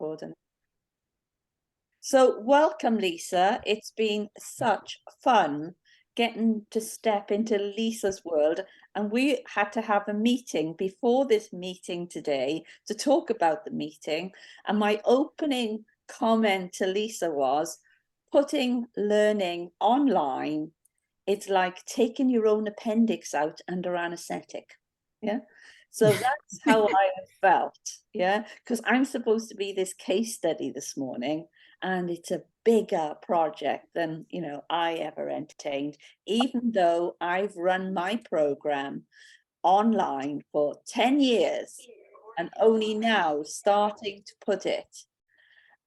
coordinator. So welcome, Lisa. It's been such fun getting to step into Lisa's world, and we had to have a meeting before this meeting today to talk about the meeting. And my opening comment to Lisa was, putting learning online, it's like taking your own appendix out under anesthetic. Yeah. So that's how I have felt. Yeah. Because I'm supposed to be this case study this morning, and it's a bigger project than, you know, I ever entertained, even though I've run my program online for 10 years and only now starting to put it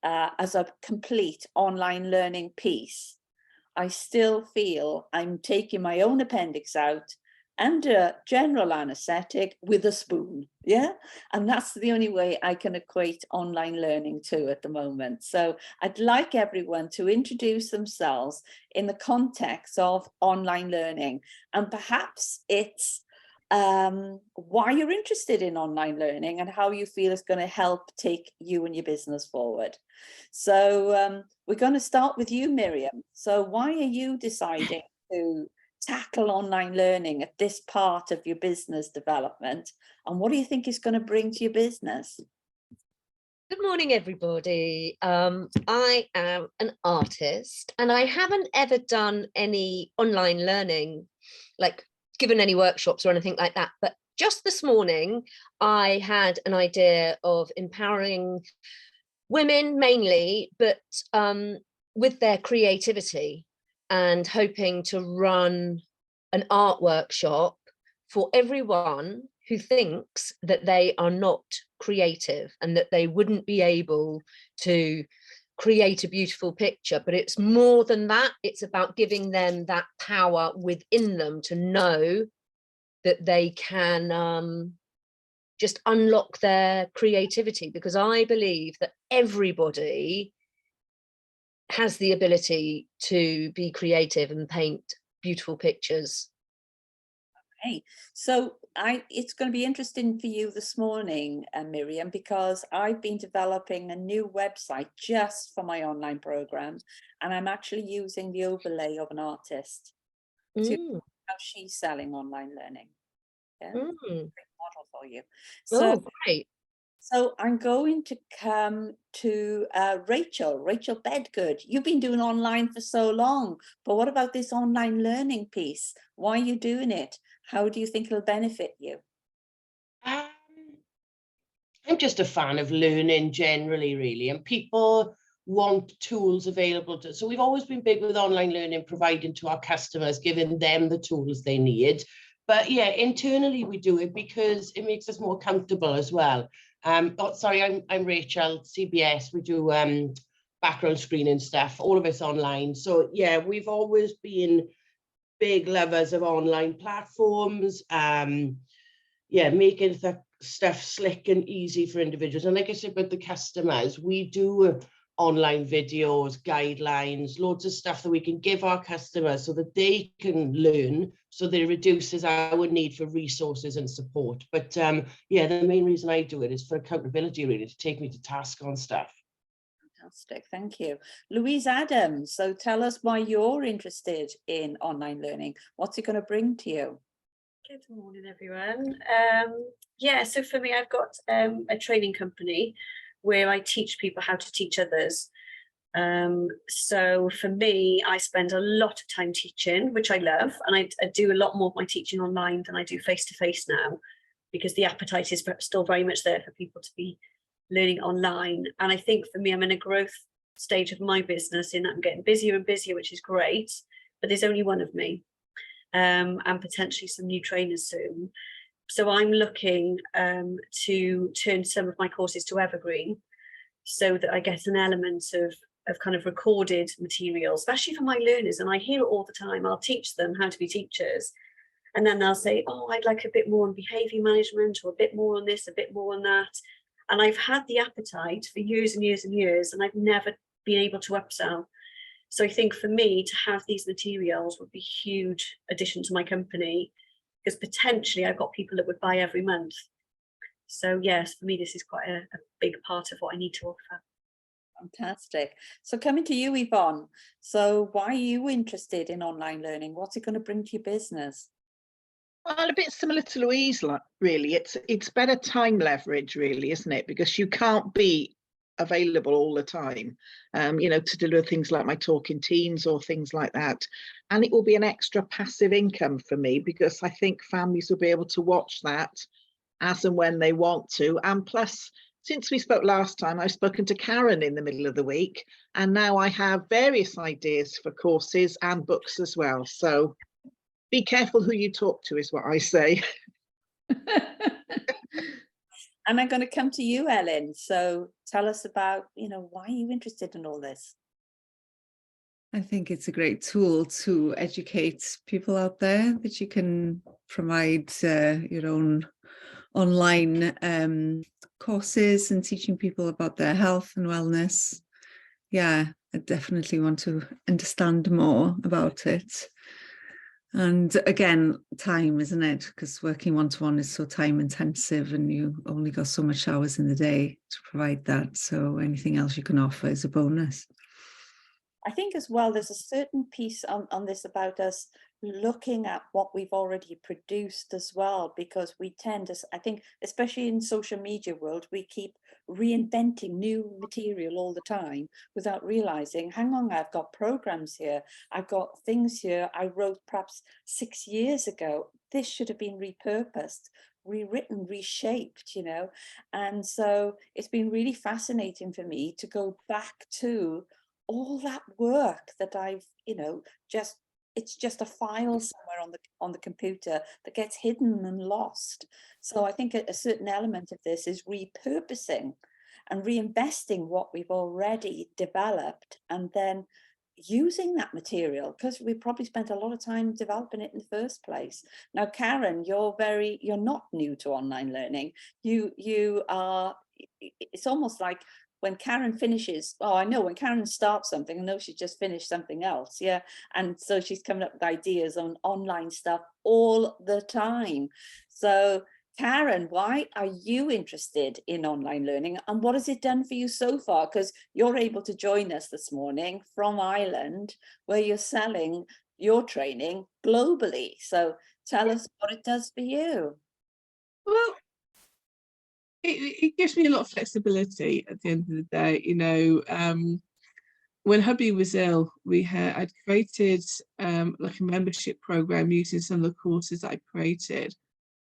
as a complete online learning piece. I still feel I'm taking my own appendix out under general anesthetic with a spoon. Yeah. And that's the only way I can equate online learning to at the moment. So I'd like everyone to introduce themselves in the context of online learning, and perhaps it's why you're interested in online learning and how you feel it's going to help take you and your business forward. So we're going to start with you, Miriam. So why are you deciding to tackle online learning at this part of your business development, and what do you think it's going to bring to your business? Good morning, everybody. I am an artist, and I haven't ever done any online learning, like given any workshops or anything like that. But just this morning, I had an idea of empowering women mainly, but with their creativity, and hoping to run an art workshop for everyone who thinks that they are not creative and that they wouldn't be able to create a beautiful picture. But it's more than that. It's about giving them that power within them to know that they can just unlock their creativity, because I believe that everybody has the ability to be creative and paint beautiful pictures. Okay, so it's going to be interesting for you this morning, Miriam, because I've been developing a new website just for my online program, and I'm actually using the overlay of an artist to how she's selling online learning. Yeah, great model for you. So, great. So I'm going to come to Rachel Bedgood. You've been doing online for so long, but what about this online learning piece? Why are you doing it? How do you think it'll benefit you? I'm just a fan of learning generally, really, and people want tools available to. So we've always been big with online learning, providing to our customers, giving them the tools they need. But yeah, internally we do it because it makes us more comfortable as well. I'm Rachel, CBS. We do background screening stuff, all of it's online. So yeah, we've always been big lovers of online platforms. Making the stuff slick and easy for individuals. And like I said, with the customers, we do online videos, guidelines, loads of stuff that we can give our customers so that they can learn, so that it reduces our need for resources and support. But the main reason I do it is for accountability, really, to take me to task on stuff. Fantastic, thank you. Louise Adams, so tell us why you're interested in online learning. What's it going to bring to you? Good morning, everyone. So for me, I've got a training company where I teach people how to teach others. So for me, I spend a lot of time teaching, which I love, and I do a lot more of my teaching online than I do face-to-face now, because the appetite is still very much there for people to be learning online. And I think for me, I'm in a growth stage of my business in that I'm getting busier and busier, which is great, but there's only one of me. And potentially some new trainers soon. So I'm looking to turn some of my courses to evergreen, so that I get an element of kind of recorded material, especially for my learners. And I hear it all the time. I'll teach them how to be teachers, and then they'll say, oh, I'd like a bit more on behaviour management, or a bit more on this, a bit more on that. And I've had the appetite for years and years and years, and I've never been able to upsell. So I think for me to have these materials would be a huge addition to my company, because potentially I've got people that would buy every month. So yes, for me, this is quite a big part of what I need to offer. Fantastic. So coming to you, Yvonne. So why are you interested in online learning? What's it going to bring to your business? Well, a bit similar to Louise, really. It's better time leverage, really, isn't it? Because you can't be available all the time, to deliver things like my Talking Teens or things like that. And it will be an extra passive income for me, because I think families will be able to watch that as and when they want to. And plus, since we spoke last time, I've spoken to Karen in the middle of the week, and now I have various ideas for courses and books as well. So be careful who you talk to, is what I say. And I'm going to come to you, Ellen. So tell us about, why are you interested in all this? I think it's a great tool to educate people out there, that you can provide your own online courses and teaching people about their health and wellness. Yeah, I definitely want to understand more about it. And again, time, isn't it? Because working one-to-one is so time intensive, and you only got so much hours in the day to provide that. So anything else you can offer is a bonus. I think as well, there's a certain piece on this about us looking at what we've already produced as well, because we tend to, I think, especially in social media world, we keep reinventing new material all the time without realizing, hang on, I've got programs here, I've got things here I wrote perhaps 6 years ago. This should have been repurposed, rewritten, reshaped, and so it's been really fascinating for me to go back to all that work that I've, it's just a file somewhere on the computer that gets hidden and lost. So I think a certain element of this is repurposing and reinvesting what we've already developed, and then using that material, because we probably spent a lot of time developing it in the first place. Now, Karen, you're not new to online learning. You are, it's almost like when Karen finishes, I know when Karen starts something, I know she's just finished something else. Yeah. And so she's coming up with ideas on online stuff all the time. So Karen, why are you interested in online learning, and what has it done for you so far? Because you're able to join us this morning from Ireland, where you're selling your training globally. So tell us what it does for you. Well, it gives me a lot of flexibility at the end of the day. When hubby was ill, I'd created like a membership program using some of the courses that I created,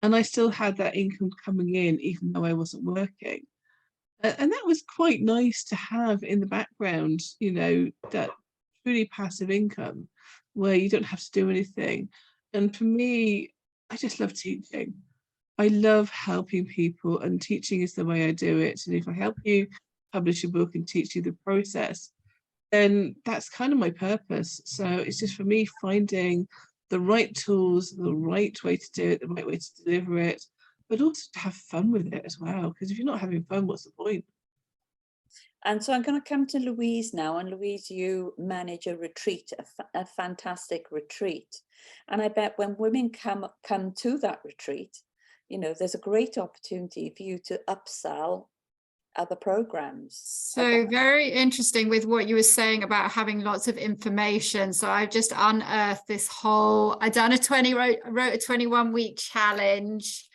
and I still had that income coming in even though I wasn't working, and that was quite nice to have in the background, that truly passive income where you don't have to do anything. And for me, I just love teaching. I love helping people, and teaching is the way I do it. And if I help you publish a book and teach you the process, then that's kind of my purpose. So it's just for me finding the right tools, the right way to do it, the right way to deliver it, but also to have fun with it as well. Because if you're not having fun, what's the point? And so I'm going to come to Louise now. And Louise, you manage a retreat, a fantastic retreat. And I bet when women come to that retreat, there's a great opportunity for you to upsell other programs. So very interesting with what you were saying about having lots of information. So I've just unearthed this whole, I wrote a 21-week challenge,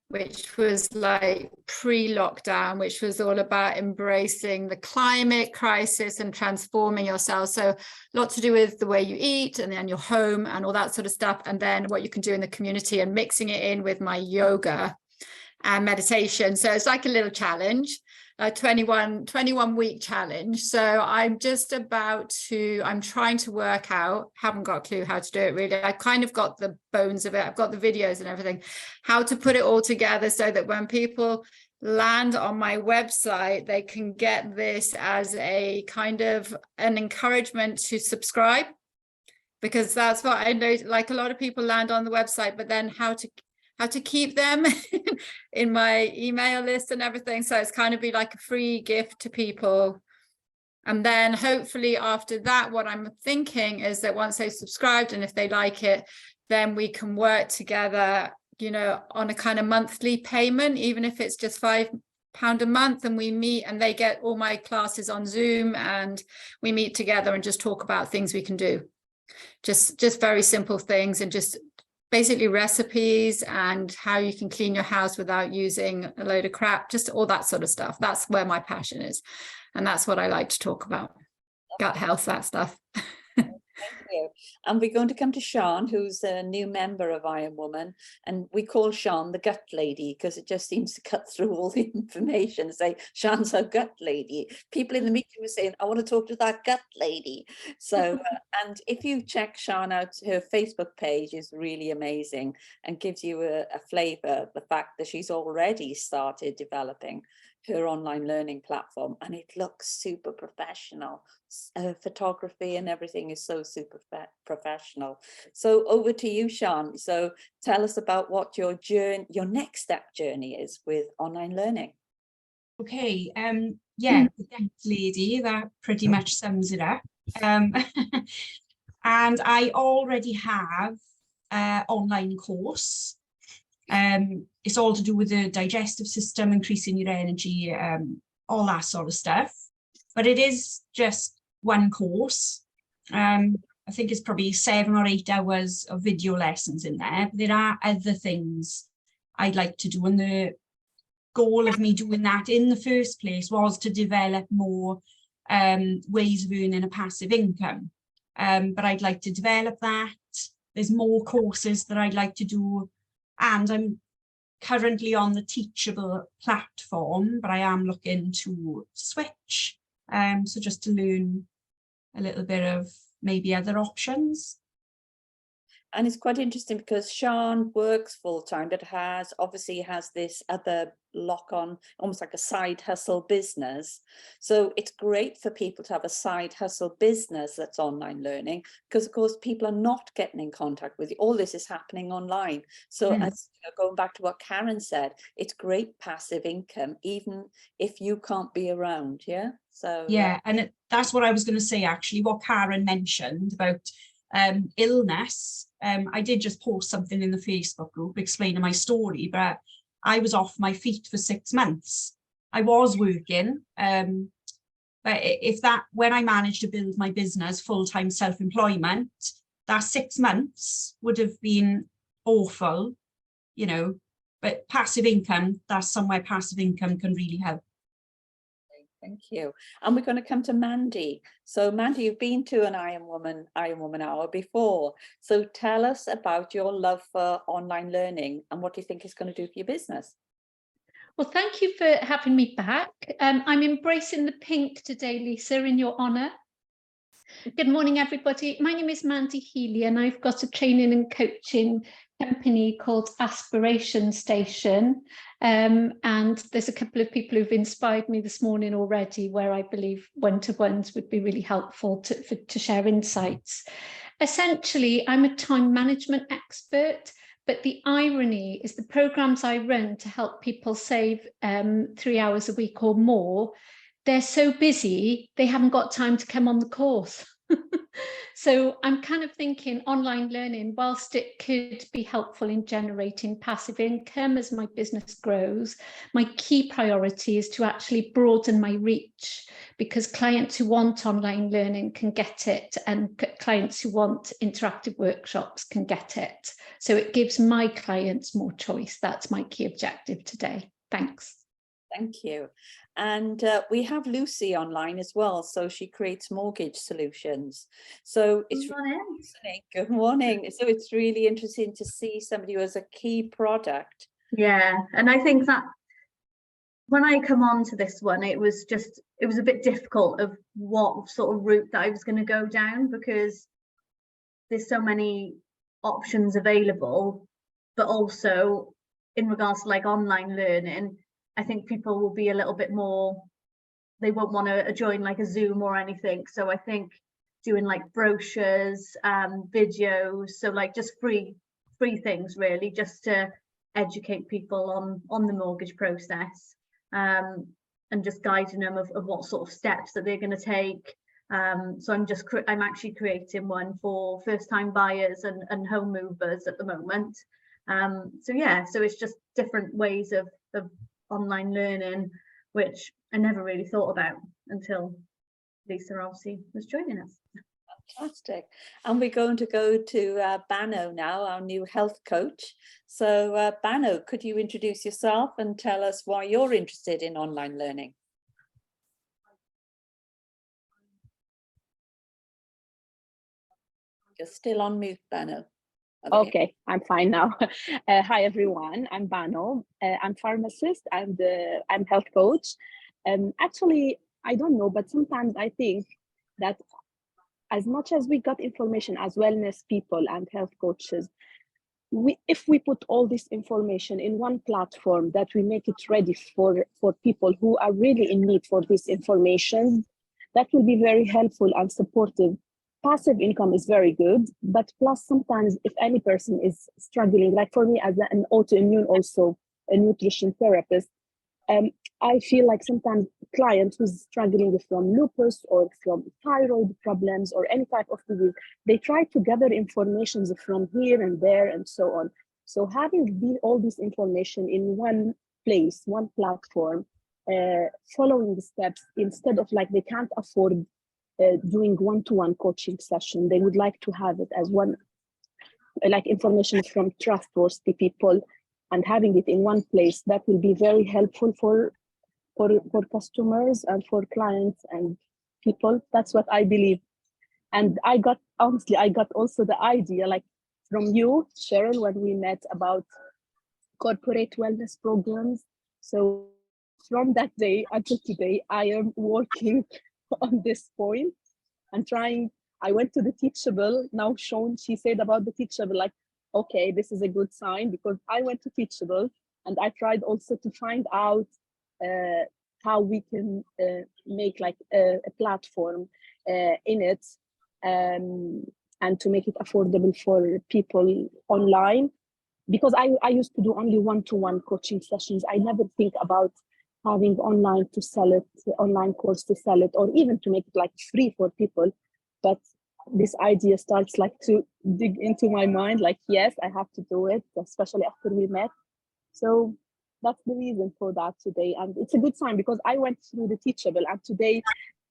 which was like pre-lockdown, which was all about embracing the climate crisis and transforming yourself. So a lot to do with the way you eat, and then your home and all that sort of stuff, and then what you can do in the community, and mixing it in with my yoga and meditation. So it's like a little challenge, a 21-week challenge. So I'm trying to work out, haven't got a clue how to do it really. I kind of got the bones of it. I've got the videos and everything, how to put it all together so that when people land on my website, they can get this as a kind of an encouragement to subscribe, because that's what I know, like a lot of people land on the website, but then how to keep them in my email list and everything. So it's kind of be like a free gift to people. And then hopefully after that, what I'm thinking is that once they've subscribed, and if they like it, then we can work together you know, on a kind of monthly payment, even if it's just £5 a month, and we meet, and they get all my classes on Zoom, and we meet together and just talk about things we can do. Just very simple things, and just basically recipes and how you can clean your house without using a load of crap, just all that sort of stuff. That's where my passion is. And that's what I like to talk about. Gut health, that stuff. Thank you. And we're going to come to Sean, who's a new member of Iron Woman, and we call Sean the gut lady because it just seems to cut through all the information. Say, Sean's our gut lady. People in the meeting were saying, I want to talk to that gut lady. So, and if you check Sean out, her Facebook page is really amazing and gives you a flavour, the fact that she's already started developing her online learning platform, and it looks super professional. Photography and everything is so super professional. So over to you, Sean. So tell us about what your journey, your next step journey is with online learning. Okay, yeah, the gut lady, that pretty much sums it up. And I already have an online course. It's all to do with the digestive system, increasing your energy, all that sort of stuff. But it is just one course. I think it's probably 7 or 8 hours of video lessons in there. But there are other things I'd like to do. And the goal of me doing that in the first place was to develop more ways of earning a passive income. But I'd like to develop that. There's more courses that I'd like to do. And I'm currently on the Teachable platform, but I am looking to switch. So just to learn a little bit of maybe other options. And it's quite interesting because Sean works full time, but obviously has this other lock on, almost like a side hustle business. So it's great for people to have a side hustle business that's online learning, because of course people are not getting in contact with you. All this is happening online. So as going back to what Karen said, it's great passive income, even if you can't be around. Yeah. So yeah, and that's what I was going to say, actually, what Karen mentioned about illness. I did just post something in the Facebook group explaining my story, but I was off my feet for 6 months. I was working, but when I managed to build my business, full-time self-employment, that 6 months would have been awful, you know, but passive income, that's somewhere passive income can really help. Thank you. And we're going to come to Mandy. So Mandy, you've been to an Iron Woman Hour before. So tell us about your love for online learning and what do you think it's going to do for your business? Well, thank you for having me back. I'm embracing the pink today, Lisa, in your honour. Good morning, everybody. My name is Mandy Healy, and I've got a training and coaching company called Aspiration Station. And there's a couple of people who've inspired me this morning already, where I believe one-to-ones would be really helpful to share insights. Essentially, I'm a time management expert, but the irony is the programs I run to help people save 3 hours a week or more, they're so busy, they haven't got time to come on the course. So I'm kind of thinking online learning, whilst it could be helpful in generating passive income as my business grows, my key priority is to actually broaden my reach, because clients who want online learning can get it, and clients who want interactive workshops can get it. So it gives my clients more choice. That's my key objective today. Thanks. Thank you. And we have Lucy online as well. So she creates mortgage solutions. So it's good morning. So it's really interesting to see somebody who has a key product. Yeah, and I think that when I come on to this one, it was a bit difficult of what sort of route that I was going to go down, because there's so many options available, but also in regards to like online learning, I think people will be a little bit more, they won't want to join like a Zoom or anything. So I think doing like brochures, videos, so like just free things really, just to educate people on the mortgage process, and just guiding them of what sort of steps that they're going to take. So I'm actually creating one for first-time buyers and home movers at the moment. So yeah, so it's just different ways of online learning, which I never really thought about until Lisa obviously was joining us. Fantastic. And we're going to go to Bano now, our new health coach. So Bano, could you introduce yourself and tell us why you're interested in online learning? You're still on mute, Bano. Okay, I'm fine now. Hi everyone, I'm Bano. I'm pharmacist and I'm health coach. Actually, I don't know, but sometimes I think that as much as we got information as wellness people and health coaches, if we put all this information in one platform, that we make it ready for people who are really in need for this information, that will be very helpful and supportive. Passive income is very good, but plus sometimes if any person is struggling, like for me as an autoimmune, also a nutrition therapist, I feel like sometimes clients who's struggling from lupus or from thyroid problems or any type of disease, they try to gather information from here and there and so on. So having all this information in one place, one platform, following the steps, instead of like they can't afford doing one-to-one coaching session, they would like to have it as one, like information from trustworthy people, and having it in one place, that will be very helpful for customers and for clients and people. That's what I believe. And I got also the idea, like from you, Cheryl, when we met about corporate wellness programs. So from that day until today, I am working on this point and trying. I went to the Teachable. Now she said about the Teachable, like, okay, this is a good sign, because I went to Teachable and I tried also to find out how we can make like a platform in it, and to make it affordable for people online. Because I used to do only one-to-one coaching sessions. I never think about having online to sell it, online course to sell it, or even to make it like free for people. But this idea starts like to dig into my mind, like, yes, I have to do it, especially after we met. So that's the reason for that today. And it's a good sign, because I went through the Teachable and today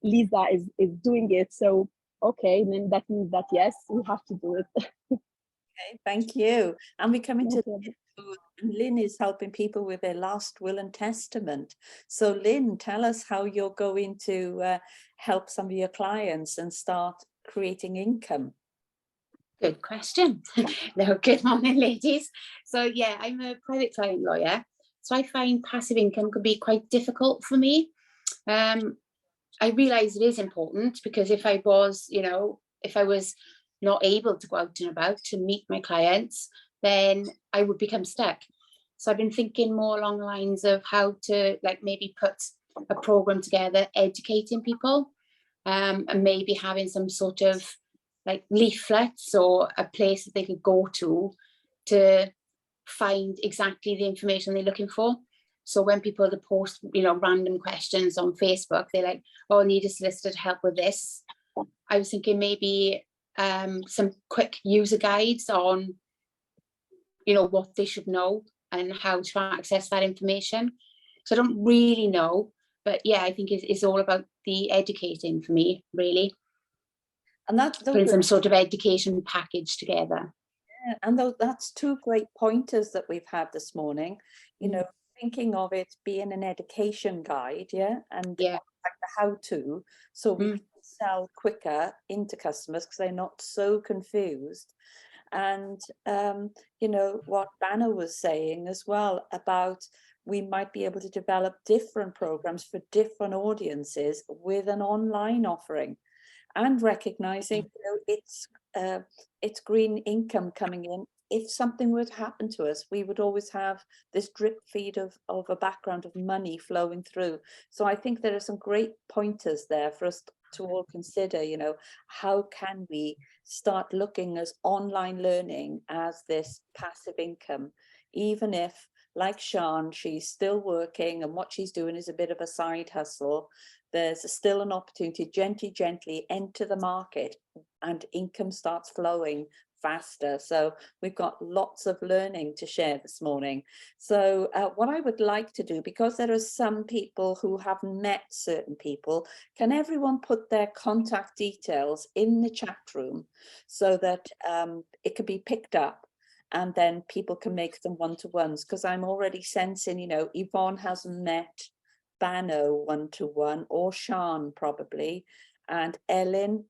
Lisa is doing it. So, okay, then that means that, yes, we have to do it. Okay, thank you. And we come into Okay. Lynn is helping people with their last will and testament. So Lynn, tell us how you're going to help some of your clients and start creating income. Good question. No, good morning, ladies. So yeah, I'm a private client lawyer. So I find passive income can be quite difficult for me. I realise it is important, because if I was not able to go out and about to meet my clients, then I would become stuck. So I've been thinking more along the lines of how to like maybe put a program together, educating people, and maybe having some sort of like leaflets or a place that they could go to find exactly the information they're looking for. So when people post, random questions on Facebook, they're like, oh, I need a solicitor to help with this. I was thinking maybe some quick user guides on, what they should know and how to access that information. So I don't really know, but yeah, I think it's all about the educating for me, really. And that's putting some sort of education package together. Yeah, and that's two great pointers that we've had this morning. Thinking of it being an education guide, and yeah, like the how-to, so we can sell quicker into customers because they're not so confused. And what Banner was saying as well about we might be able to develop different programs for different audiences with an online offering, and recognizing it's green income coming in. If something would happen to us, we would always have this drip feed of a background of money flowing through. So I think there are some great pointers there for us to all consider, how can we start looking as online learning as this passive income, even if, like Sian, she's still working and what she's doing is a bit of a side hustle. There's still an opportunity to gently enter the market, and income starts flowing faster. So we've got lots of learning to share this morning. So what I would like to do, because there are some people who haven't met certain people, can everyone put their contact details in the chat room so that it can be picked up, and then people can make them one-to-ones? Because I'm already sensing, you know, Yvonne hasn't met Bano one-to-one, or Sean probably, and Ellen,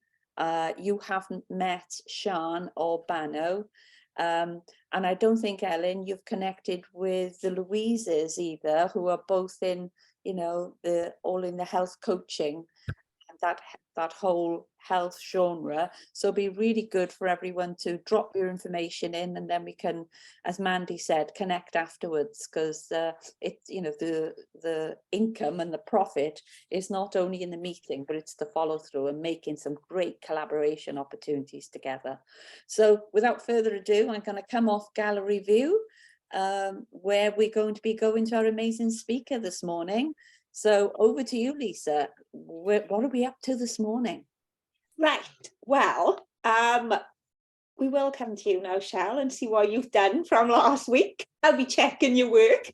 you haven't met Sean or Bano, and I don't think, Ellen, you've connected with the Louises either, who are both in, you know, all in the health coaching and that whole health genre. So it'd be really good for everyone to drop your information in, and then we can, as Mandy said, connect afterwards, because it's, you know, the income and the profit is not only in the meeting, but it's the follow through and making some great collaboration opportunities together. So without further ado, I'm going to come off gallery view, where we're going to be going to our amazing speaker this morning. So over to you, Lisa. What are we up to this morning? Right, well, we will come to you now, Cheryl, and see what you've done from last week. I'll be checking your work.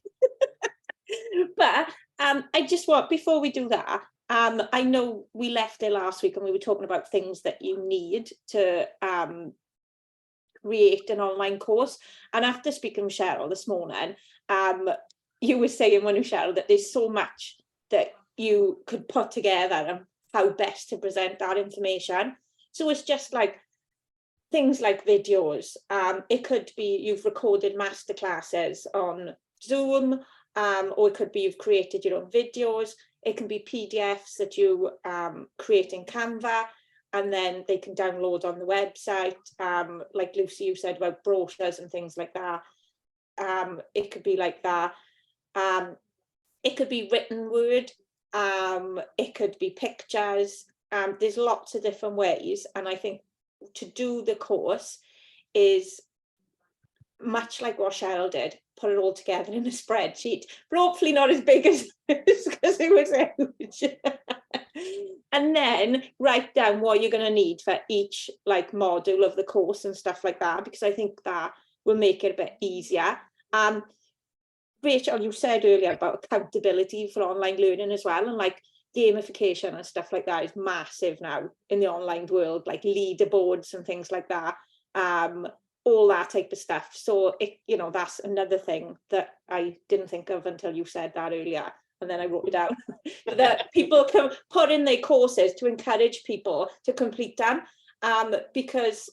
But I just want, before we do that, I know we left it last week and we were talking about things that you need to create an online course. And after speaking with Cheryl this morning, you were saying, when you, Cheryl, that there's so much that you could put together and how best to present that information. So it's just like things like videos. It could be you've recorded masterclasses on Zoom, or it could be you've created your own videos. It can be PDFs that you create in Canva, and then they can download on the website. Like Lucy, you said about brochures and things like that. It could be like that. It could be written word. It could be pictures. There's lots of different ways. And I think to do the course is much like what Cheryl did, put it all together in a spreadsheet, but hopefully not as big as this, because it was huge. And then write down what you're going to need for each like module of the course and stuff like that, because I think that will make it a bit easier. Rachel, you said earlier about accountability for online learning as well, and like gamification and stuff like that is massive now in the online world, like leaderboards and things like that, all that type of stuff. So it, you know, that's another thing that I didn't think of until you said that earlier, and then I wrote it down. That people can put in their courses to encourage people to complete them, because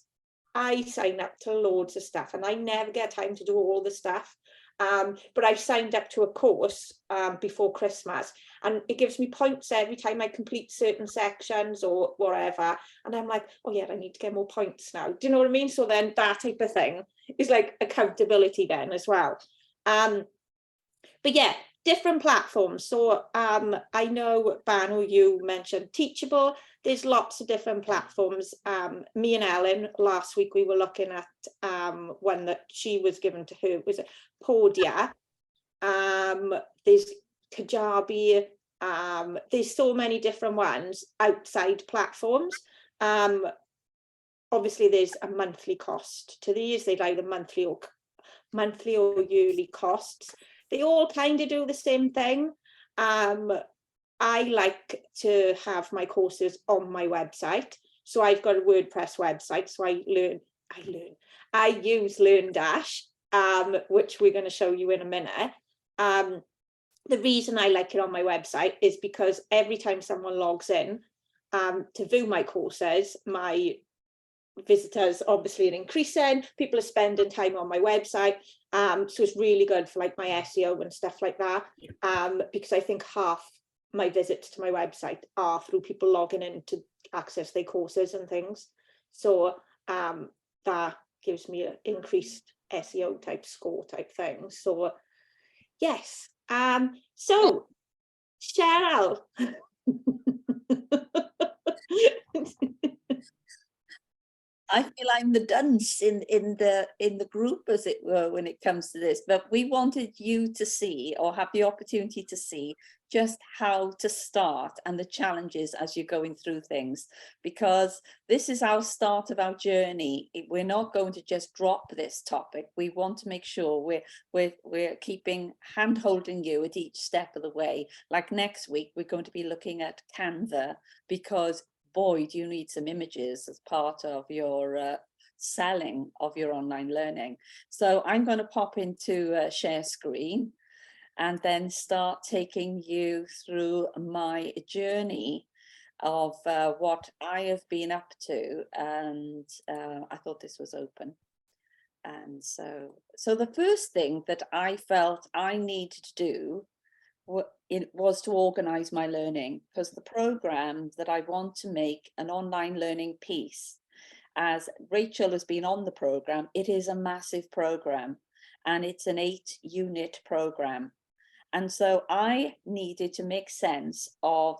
I sign up to loads of stuff and I never get time to do all the stuff. But I signed up to a course before Christmas, and it gives me points every time I complete certain sections or whatever. And I'm like, oh yeah, I need to get more points now. Do you know what I mean? So then that type of thing is like accountability then as well. But yeah, different platforms. So I know, Banu, you mentioned Teachable. There's lots of different platforms. Me and Ellen, last week, we were looking at one that she was given to her. Was it Podia? There's Kajabi. There's so many different ones outside platforms. Obviously, there's a monthly cost to these. They'd either monthly or yearly costs. They all kind of do the same thing. I like to have my courses on my website. So I've got a WordPress website. So I use LearnDash, which we're going to show you in a minute. The reason I like it on my website is because every time someone logs in to view my courses, my visitors obviously are increasing, people are spending time on my website, so it's really good for like my SEO and stuff like that, because I think half my visits to my website are through people logging in to access their courses and things. So that gives me an increased SEO type score type thing. So yes, so Cheryl. I feel I'm the dunce in the group, as it were, when it comes to this. But we wanted you to see, or have the opportunity to see, just how to start and the challenges as you're going through things, because this is our start of our journey. We're not going to just drop this topic. We want to make sure we're keeping hand-holding you at each step of the way. Like next week, we're going to be looking at Canva, because boy, do you need some images as part of your selling of your online learning. So I'm going to pop into share screen and then start taking you through my journey of what I have been up to. And I thought this was open. And so the first thing that I felt I needed to do was to organize my learning, because the program that I want to make an online learning piece, as Rachel has been on the program, it is a massive program and it's an 8-unit program. And so I needed to make sense of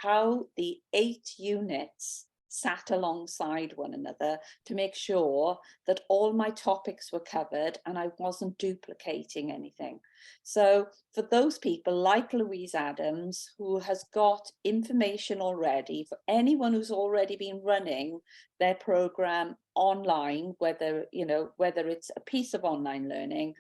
how the 8 units sat alongside one another to make sure that all my topics were covered and I wasn't duplicating anything. So for those people like Louise Adams, who has got information already, for anyone who's already been running their program online, whether it's a piece of online learning,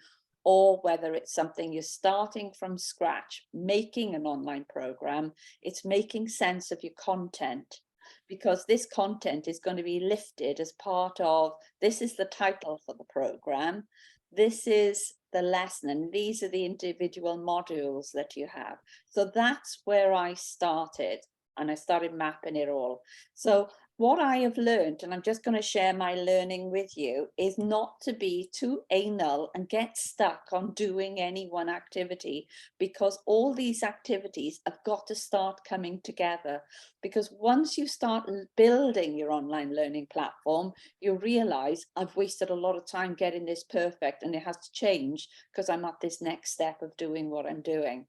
or whether it's something you're starting from scratch, making an online program, it's making sense of your content, because this content is going to be lifted as part of, this is the title for the program, this is the lesson, and these are the individual modules that you have. So that's where I started, and I started mapping it all. So what I have learned, and I'm just going to share my learning with you, is not to be too anal and get stuck on doing any one activity, because all these activities have got to start coming together. Because once you start building your online learning platform, you realize I've wasted a lot of time getting this perfect, and it has to change because I'm at this next step of doing what I'm doing.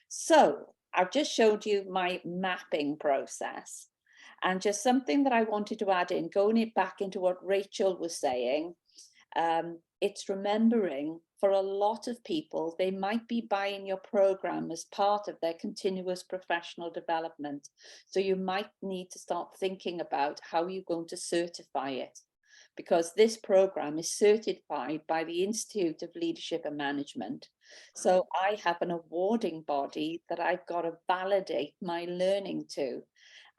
So I've just showed you my mapping process. And just something that I wanted to add in, going it back into what Rachel was saying, it's remembering, for a lot of people, they might be buying your program as part of their continuous professional development. So you might need to start thinking about how you're going to certify it, because this program is certified by the Institute of Leadership and Management. So I have an awarding body that I've got to validate my learning to.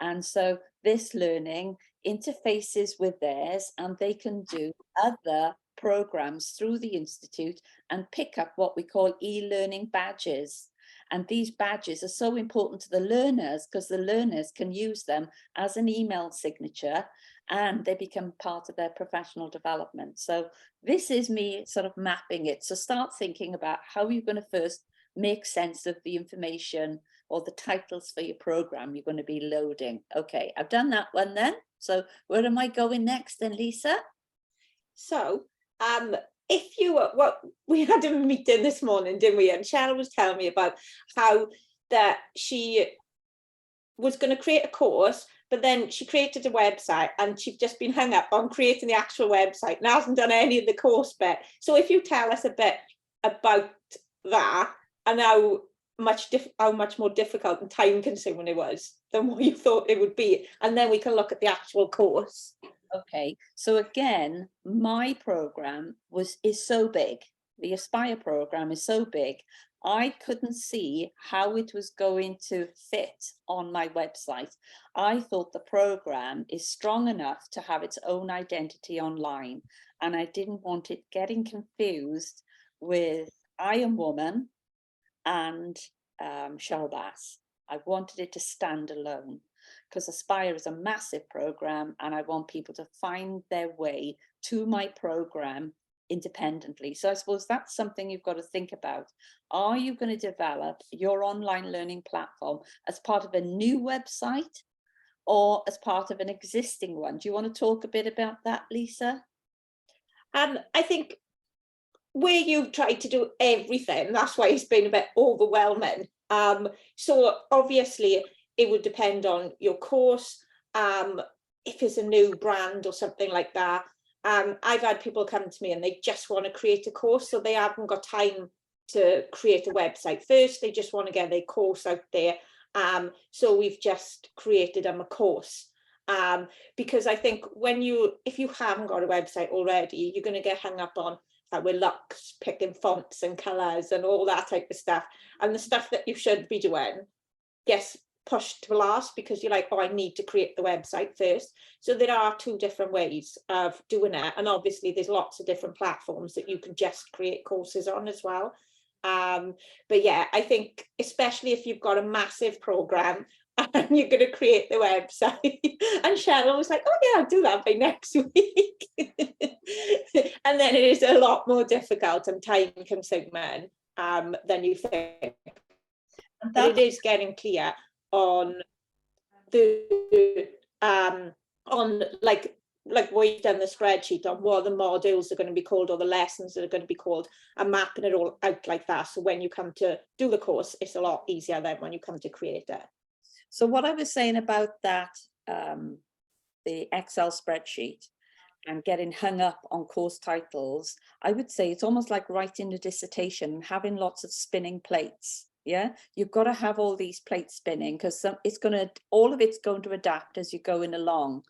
And so this learning interfaces with theirs, and they can do other programs through the Institute and pick up what we call e-learning badges. And these badges are so important to the learners, because the learners can use them as an email signature and they become part of their professional development. So this is me sort of mapping it. So start thinking about how you're going to first make sense of the information or the titles for your program you're going to be loading. Okay, I've done that one then. So where am I going next then, Lisa? So if you were, we had a meeting this morning, didn't we? And Cheryl was telling me about how that she was going to create a course, but then she created a website and she'd just been hung up on creating the actual website and hasn't done any of the course bit. So if you tell us a bit about that and how much more difficult and time consuming it was than what you thought it would be, and then we can look at the actual course. Okay, so again, my program is so big. The Aspire program is so big. I couldn't see how it was going to fit on my website. I thought the program is strong enough to have its own identity online, and I didn't want it getting confused with I Am Woman and Cheryl Bass. I wanted it to stand alone, because Aspire is a massive program and I want people to find their way to my program independently. So I suppose that's something you've got to think about. Are you going to develop your online learning platform as part of a new website or as part of an existing one? Do you want to talk a bit about that, Lisa? I think where you've tried to do everything, that's why it's been a bit overwhelming. So obviously it would depend on your course, if it's a new brand or something like that. I've had people come to me and they just want to create a course, so they haven't got time to create a website first. They just want to get their course out there. So we've just created them a course. Because I think if you haven't got a website already, you're going to get hung up on with looks, picking fonts and colours and all that type of stuff. And the stuff that you should be doing gets pushed to last because you're like, oh, I need to create the website first. So there are two different ways of doing it. And obviously there's lots of different platforms that you can just create courses on as well. But yeah, I think especially if you've got a massive program and you're going to create the website, and Cheryl was like, oh yeah, I'll do that by next week. And then it is a lot more difficult and time consuming than you think. But it is getting clear on the on like we've done the spreadsheet on what the modules are going to be called or the lessons that are going to be called, and mapping it all out like that. So when you come to do the course, it's a lot easier than when you come to create it. So what I was saying about that, the Excel spreadsheet and getting hung up on course titles, I would say it's almost like writing a dissertation and having lots of spinning plates. Yeah, you've got to have all these plates spinning because all of it's going to adapt as you're going along.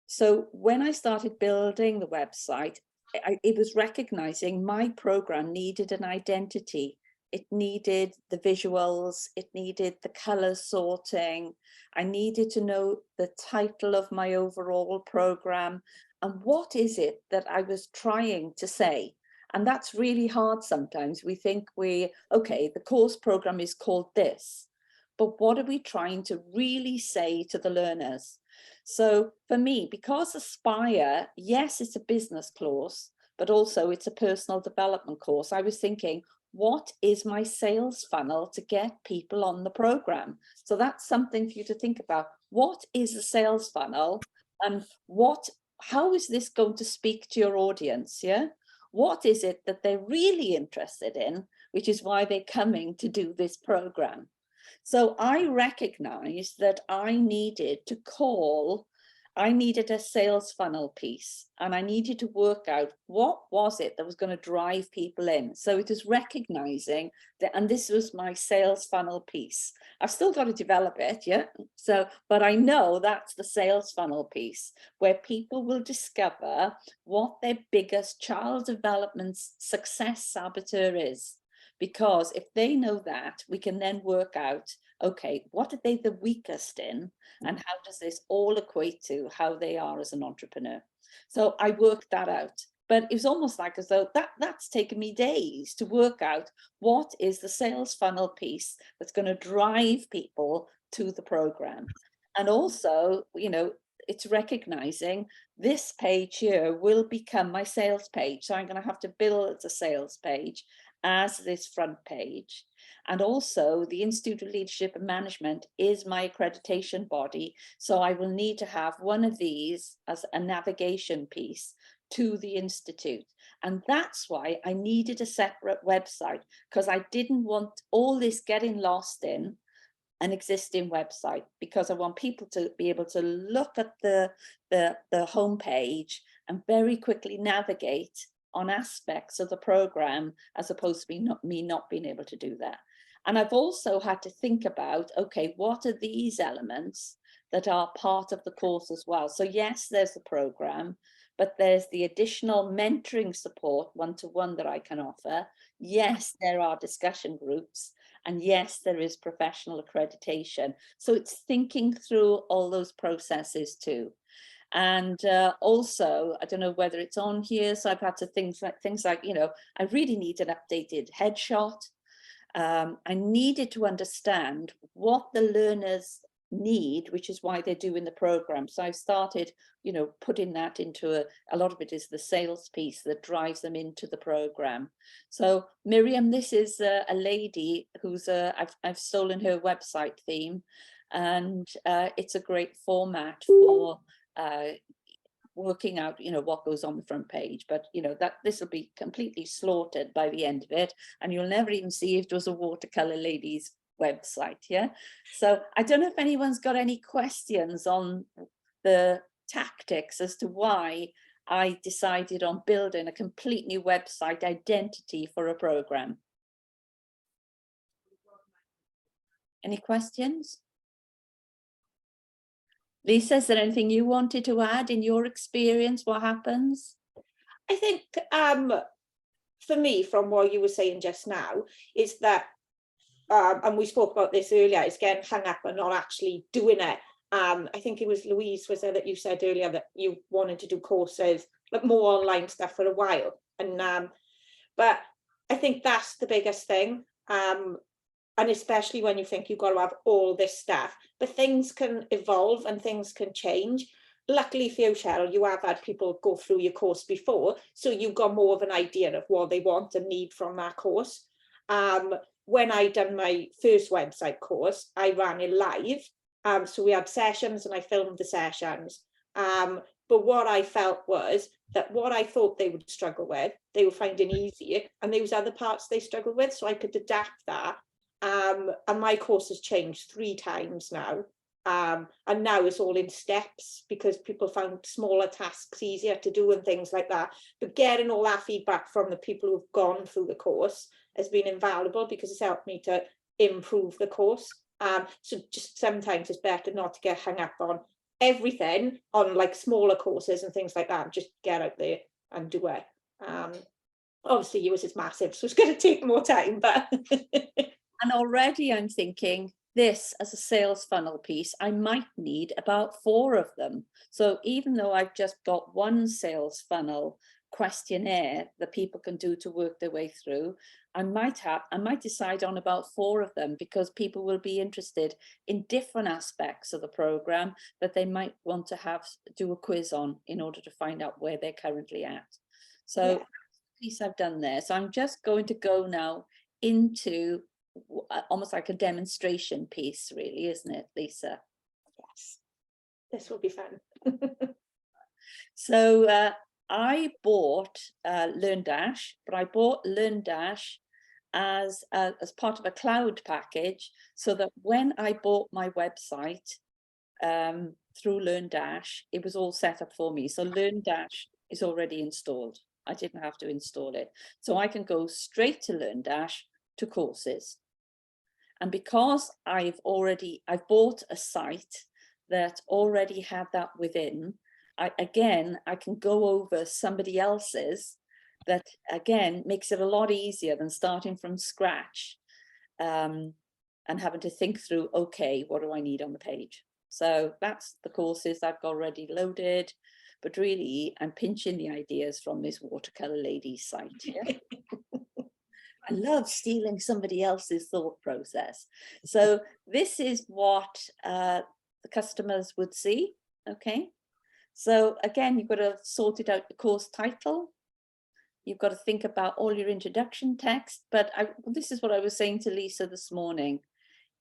So when I started building the website, it was recognizing my program needed an identity. It needed the visuals, it needed the color sorting. I needed to know the title of my overall program and what is it that I was trying to say. And that's really hard sometimes. We think okay, the course program is called this, but what are we trying to really say to the learners? So for me, because Aspire, yes, it's a business course, but also it's a personal development course, I was thinking, what is my sales funnel to get people on the program? So that's something for you to think about. What is the sales funnel and how is this going to speak to your audience? Yeah. What is it that they're really interested in, which is why they're coming to do this program? So I recognized that I needed a sales funnel piece, and I needed to work out what was it that was going to drive people in. So it is recognizing that, and this was my sales funnel piece. I've still got to develop it, yeah. But I know that's the sales funnel piece where people will discover what their biggest child development success saboteur is. Because if they know that, we can then work out, okay, what are they the weakest in? And how does this all equate to how they are as an entrepreneur? So I worked that out. But it was almost like as though that's taken me days to work out what is the sales funnel piece that's going to drive people to the program. And also, it's recognizing this page here will become my sales page. So I'm going to have to build a sales page as this front page. And also the Institute of Leadership and Management is my accreditation body. So I will need to have one of these as a navigation piece to the Institute. And that's why I needed a separate website, because I didn't want all this getting lost in an existing website, because I want people to be able to look at the homepage and very quickly navigate on aspects of the program, as opposed to me not being able to do that. And I've also had to think about, okay, what are these elements that are part of the course as well? So yes, there's the program, but there's the additional mentoring support one-to-one that I can offer. Yes, there are discussion groups, and yes, there is professional accreditation. So it's thinking through all those processes too. And also, I don't know whether it's on here, so I've had to things like, I really need an updated headshot. I needed to understand what the learners need, which is why they're doing the program. So I've started, putting that into a lot of it is the sales piece that drives them into the program. So Miriam, this is a lady who's I've stolen her website theme, and it's a great format for working out, what goes on the front page. But that this will be completely slaughtered by the end of it, and you'll never even see if it was a watercolor lady's website. Yeah. So I don't know if anyone's got any questions on the tactics as to why I decided on building a complete new website identity for a program. Any questions? Lisa, is there anything you wanted to add in your experience? What happens? I think for me, from what you were saying just now, is that, and we spoke about this earlier, is getting hung up and not actually doing it. I think it was Louise, was there, that you said earlier that you wanted to do courses, like more online stuff for a while. And but I think that's the biggest thing. And especially when you think you've got to have all this stuff, but things can evolve and things can change. Luckily for you, Cheryl, you have had people go through your course before, so you've got more of an idea of what they want and need from that course. When I done my first website course, I ran it live. So we had sessions and I filmed the sessions. But what I felt was that what I thought they would struggle with, they were finding easier, and there was other parts they struggled with, so I could adapt that. And my course has changed 3 times now. And now it's all in steps because people found smaller tasks easier to do and things like that. But getting all that feedback from the people who've gone through the course has been invaluable because it's helped me to improve the course. So just sometimes it's better not to get hung up on everything, on like smaller courses and things like that, and just get out there and do it. Obviously yours is massive, so it's going to take more time, but and already I'm thinking this as a sales funnel piece, I might need about 4 of them. So even though I've just got one sales funnel questionnaire that people can do to work their way through, I might decide on about 4 of them, because people will be interested in different aspects of the program that they might want to do a quiz on in order to find out where they're currently at. So that's the piece I've done there. So I'm just going to go now into almost like a demonstration piece, really, isn't it, Lisa? Yes, this will be fun. So I bought LearnDash, but I bought LearnDash as part of a cloud package, so that when I bought my website through LearnDash, it was all set up for me. So LearnDash is already installed. I didn't have to install it. So I can go straight to LearnDash to courses. And because I've bought a site that already had that within, I can go over somebody else's that again makes it a lot easier than starting from scratch and having to think through, okay, what do I need on the page? So that's the courses I've got already loaded, but really I'm pinching the ideas from this watercolor lady's site. Yeah? I love stealing somebody else's thought process. So this is what the customers would see. Okay. So again, you've got to sort it out, the course title. You've got to think about all your introduction text. But this is what I was saying to Lisa this morning.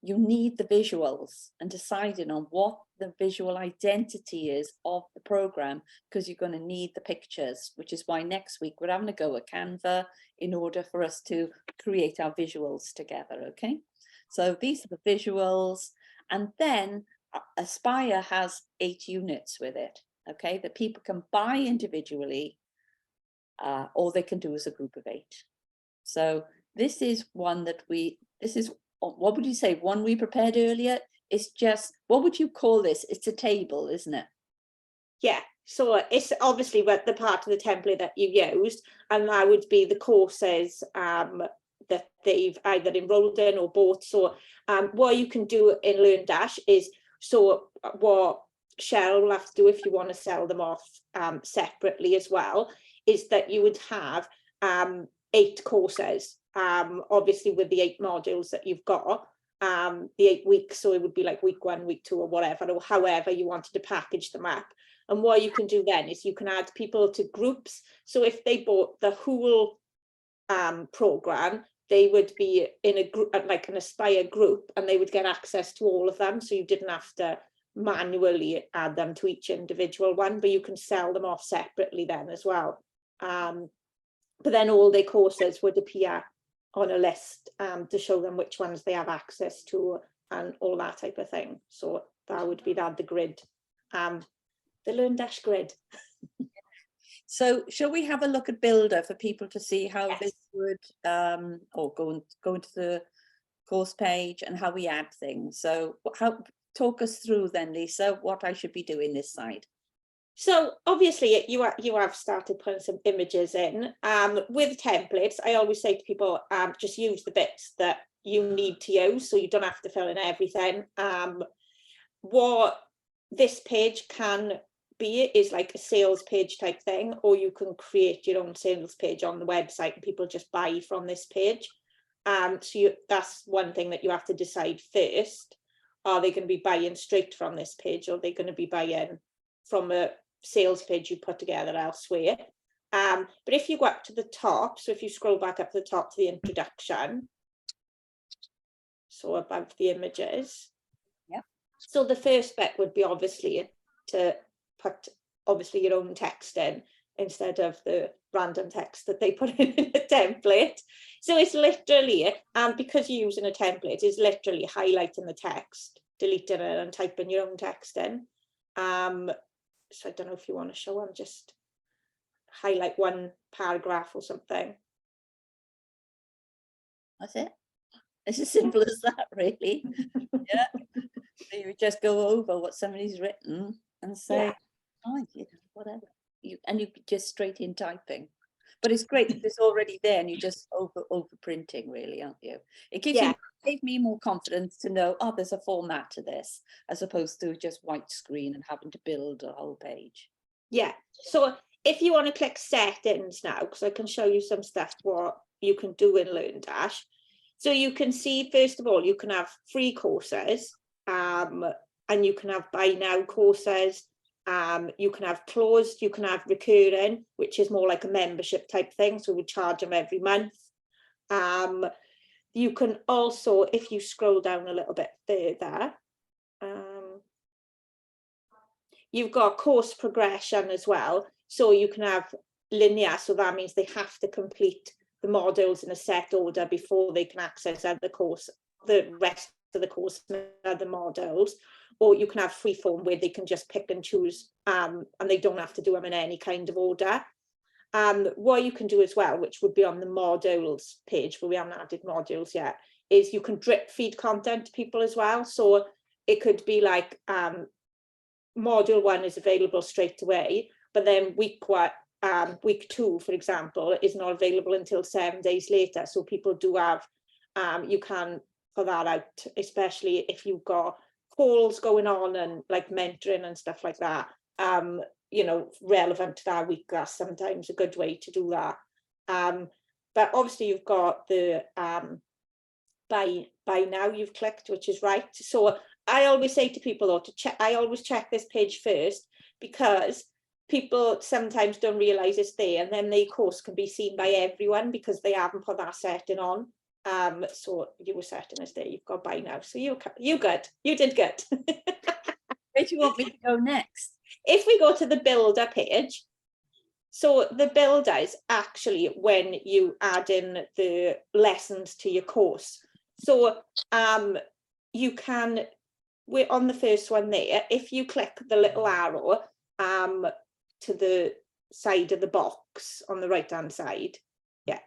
You need the visuals and deciding on what the visual identity is of the program, because you're going to need the pictures, which is why next week we're having to go at Canva in order for us to create our visuals together. Okay, so these are the visuals, and then Aspire has 8 units with it, okay, that people can buy individually or they can do as a group of 8. So this is one that what would you say, one we prepared earlier? It's just, what would you call this? It's a table, isn't it? Yeah, so it's obviously what the part of the template that you used, and that would be the courses that they've either enrolled in or bought. So what you can do in LearnDash is, so what Cheryl will have to do if you want to sell them off separately as well, is that you would have 8 courses, obviously with the 8 modules that you've got, the 8 weeks, so it would be like week 1, week 2 or whatever, or however you wanted to package them up. And what you can do then is you can add people to groups. So if they bought the whole program, they would be in a group, like an Aspire group, and they would get access to all of them, so you didn't have to manually add them to each individual one, but you can sell them off separately then as well. But then all their courses would appear on a list to show them which ones they have access to and all that type of thing. So that would be that, the grid, the Learn Dash grid. So shall we have a look at Builder for people to see how Yes. this would, or go into the course page and how we add things. So talk us through then, Lisa, what I should be doing this side. So obviously you have started putting some images in. With templates, I always say to people, just use the bits that you need to use, so you don't have to fill in everything. What this page can be is like a sales page type thing, or you can create your own sales page on the website and people just buy from this page. So that's one thing that you have to decide first. Are they going to be buying straight from this page, or are they going to be buying from a sales page you put together elsewhere? But if you go up to the top, so if you scroll back up to the top to the introduction, so above the images, yeah. So the first bit would be obviously to put obviously your own text in instead of the random text that they put in a template. So it's literally, because you're using a template, it's literally highlighting the text, deleting it and typing your own text in. So I don't know if you want to show them, just highlight one paragraph or something. That's it. It's as simple as that, really. Yeah. So you just go over what somebody's written and say, Yeah. oh, you know, whatever. And you just straight in typing. But it's great that it's already there and you just over printing, really, aren't you? It gives you, gave me more confidence to know, oh, there's a format to this, as opposed to just white screen and having to build a whole page. Yeah. So if you want to click settings now, because I can show you some stuff what you can do in Learn Dash. So you can see, first of all, you can have free courses, and you can have buy now courses. You can have closed, you can have recurring, which is more like a membership type thing. So we charge them every month. You can also, if you scroll down a little bit further, you've got course progression as well. So you can have linear, so that means they have to complete the modules in a set order before they can access the rest of the course and other modules. Or you can have freeform where they can just pick and choose, and they don't have to do them in any kind of order. What you can do as well, which would be on the modules page, but we haven't added modules yet, is you can drip feed content to people as well. So it could be like module 1 is available straight away, but then week 2, for example, is not available until 7 days later. So people do have, you can put that out, especially if you've got calls going on and like mentoring and stuff like that, you know, relevant to that week. That's sometimes a good way to do that. But obviously you've got the buy now you've clicked, which is right. So I always say to people, though, to check, I always check this page first, because people sometimes don't realize it's there, and then the course can be seen by everyone because they haven't put that setting on. So you were setting this there, you've got buy now. So you good, you did good. Where do you want me to go next? If we go to the builder page, so the builder is actually when you add in the lessons to your course. So you can, we're on the first one there, if you click the little arrow to the side of the box on the right hand side, yeah.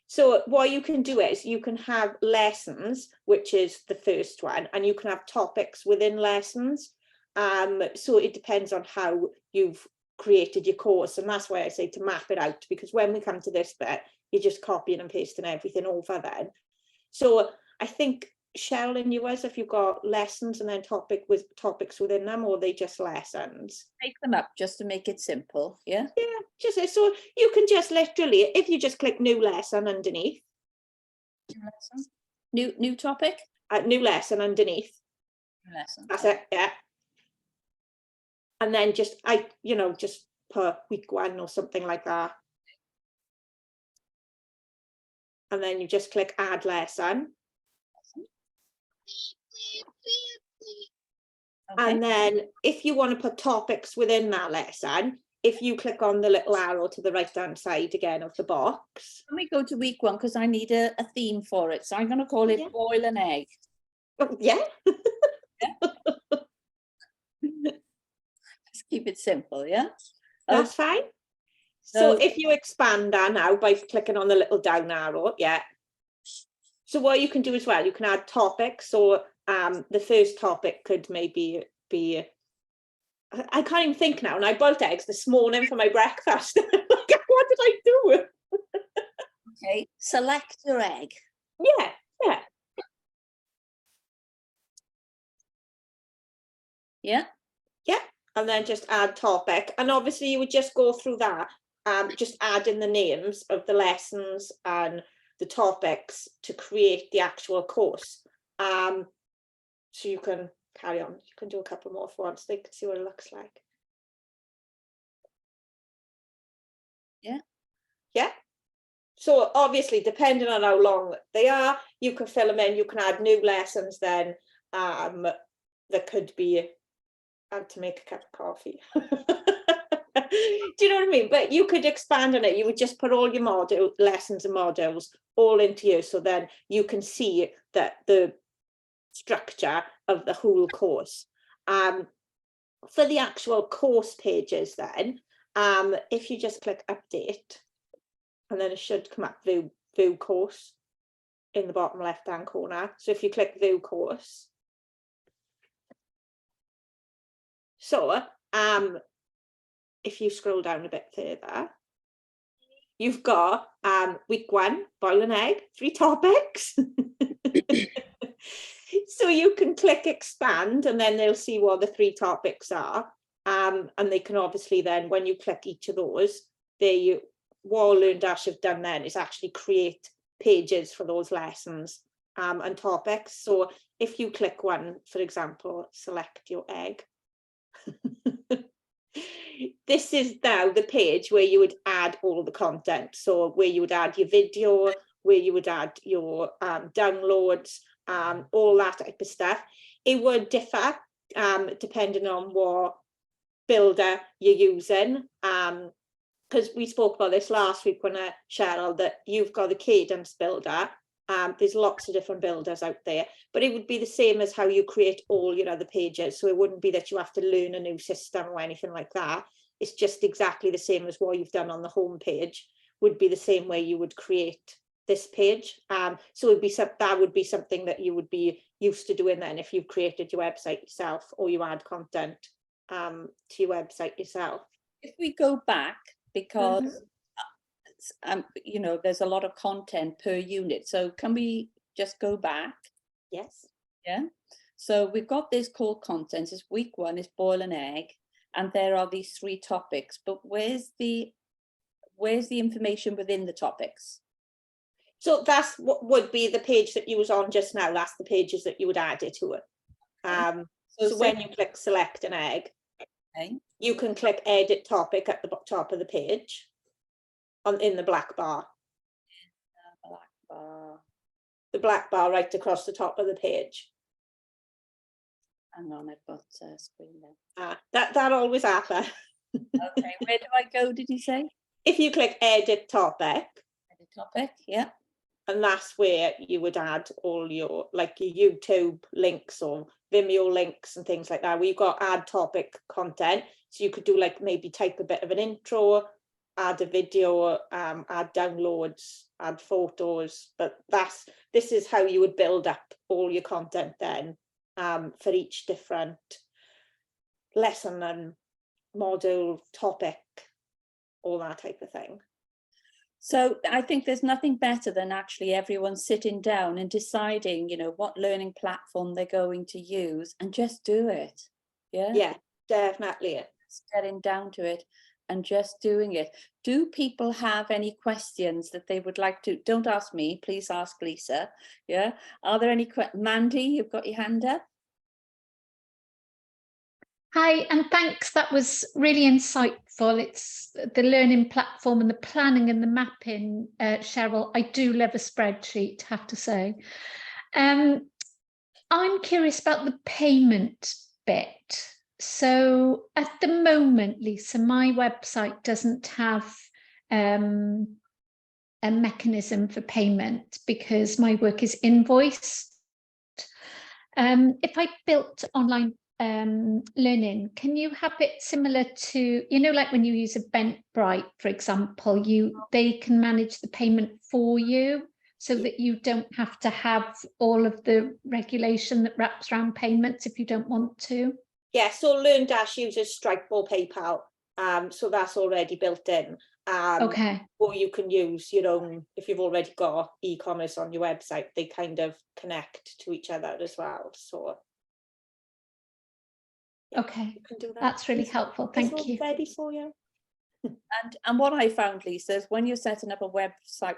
So what you can do is you can have lessons, which is the first one, and you can have topics within lessons. So it depends on how you've created your course, and that's why I say to map it out, because when we come to this bit, you're just copying and pasting everything over then. So I think, Cheryl, and yours, if you've got lessons and then topics within them, or are they just lessons? Take them up just to make it simple, yeah? Yeah, just so you can just literally, if you just click new lesson underneath. New topic? New lesson underneath. New lesson. That's it, yeah. And then just, just put week 1 or something like that. And then you just click add lesson. Okay. And then if you want to put topics within that lesson, if you click on the little arrow to the right hand side again of the box. Let me go to week 1 because I need a theme for it. So I'm going to call it boil an egg. Oh, yeah. Let's keep it simple, yeah? That's fine. So if you expand that now by clicking on the little down arrow, so what you can do as well, you can add topics. So the first topic could maybe be, I can't even think now, and I boiled eggs this morning for my breakfast. What did I do? Okay, select your egg. Yeah. Yeah, and then just add topic. And obviously you would just go through that, just add in the names of the lessons and the topics to create the actual course. So you can carry on. You can do a couple more for once. They can see what it looks like. Yeah. So obviously, depending on how long they are, you can fill them in. You can add new lessons then. That could be add to make a cup of coffee. Do you know what I mean? But you could expand on it. You would just put all your lessons and modules all into you, so then you can see that the structure of the whole course. For the actual course pages then, if you just click update, and then it should come up view course in the bottom left hand corner. So if you click view course, so if you scroll down a bit further, you've got week 1, boil an egg, 3 topics. So you can click expand, and then they'll see what the 3 topics are. And they can obviously then, when you click each of those, what LearnDash have done then is actually create pages for those lessons and topics. So if you click one, for example, select your egg. This is now the page where you would add all the content. So where you would add your video, where you would add your downloads, all that type of stuff. It would differ depending on what builder you're using. Because we spoke about this last week when Cheryl, that you've got the Cadence builder. There's lots of different builders out there, but it would be the same as how you create all your other pages. So it wouldn't be that you have to learn a new system or anything like that. It's just exactly the same as what you've done on the home page. Would be the same way you would create this page. So it'd be that would be something that you would be used to doing then if you've created your website yourself, or you add content to your website yourself. If we go back, because you know, there's a lot of content per unit, so can we just go back? Yes. Yeah, so we've got this core content. Is week 1 is boil an egg, and there are these 3 topics, but where's the information within the topics? So that's what would be the page that you was on just now. That's the pages that you would add it to it. So when you click select an egg, you can click edit topic at the top of the page in the black bar. The black bar right across the top of the page. Hang on, I've got a screen there. That always happens. Okay, where do I go, did you say? If you click edit topic. Edit topic, yeah. And that's where you would add all your, like your YouTube links or Vimeo links and things like that. We've got add topic content. So you could do like maybe type a bit of an intro, add a video, add downloads, add photos. But this is how you would build up all your content then for each different lesson and module, topic, all that type of thing. So I think there's nothing better than actually everyone sitting down and deciding, you know, what learning platform they're going to use and just do it. Yeah, definitely. Just getting down to it and just doing it. Do people have any questions that they would like to? Don't ask me, please ask Lisa. Yeah. Are there any questions? Mandy, you've got your hand up. Hi, and thanks. That was really insightful. It's the learning platform and the planning and the mapping, Cheryl. I do love a spreadsheet, have to say. I'm curious about the payment bit. So at the moment, Lisa, my website doesn't have a mechanism for payment because my work is invoiced. If I built online learning, can you have it similar to, you know, like when you use Eventbrite, for example, they can manage the payment for you so that you don't have to have all of the regulation that wraps around payments if you don't want to? Yeah, so Learn Dash uses Stripe or PayPal, so that's already built in. Okay. Or you can use your own, if you've already got e-commerce on your website, they kind of connect to each other as well. So yeah, okay, you can do that. That's really helpful. Thank you. Ready for you. And what I found, Lisa, is when you're setting up a website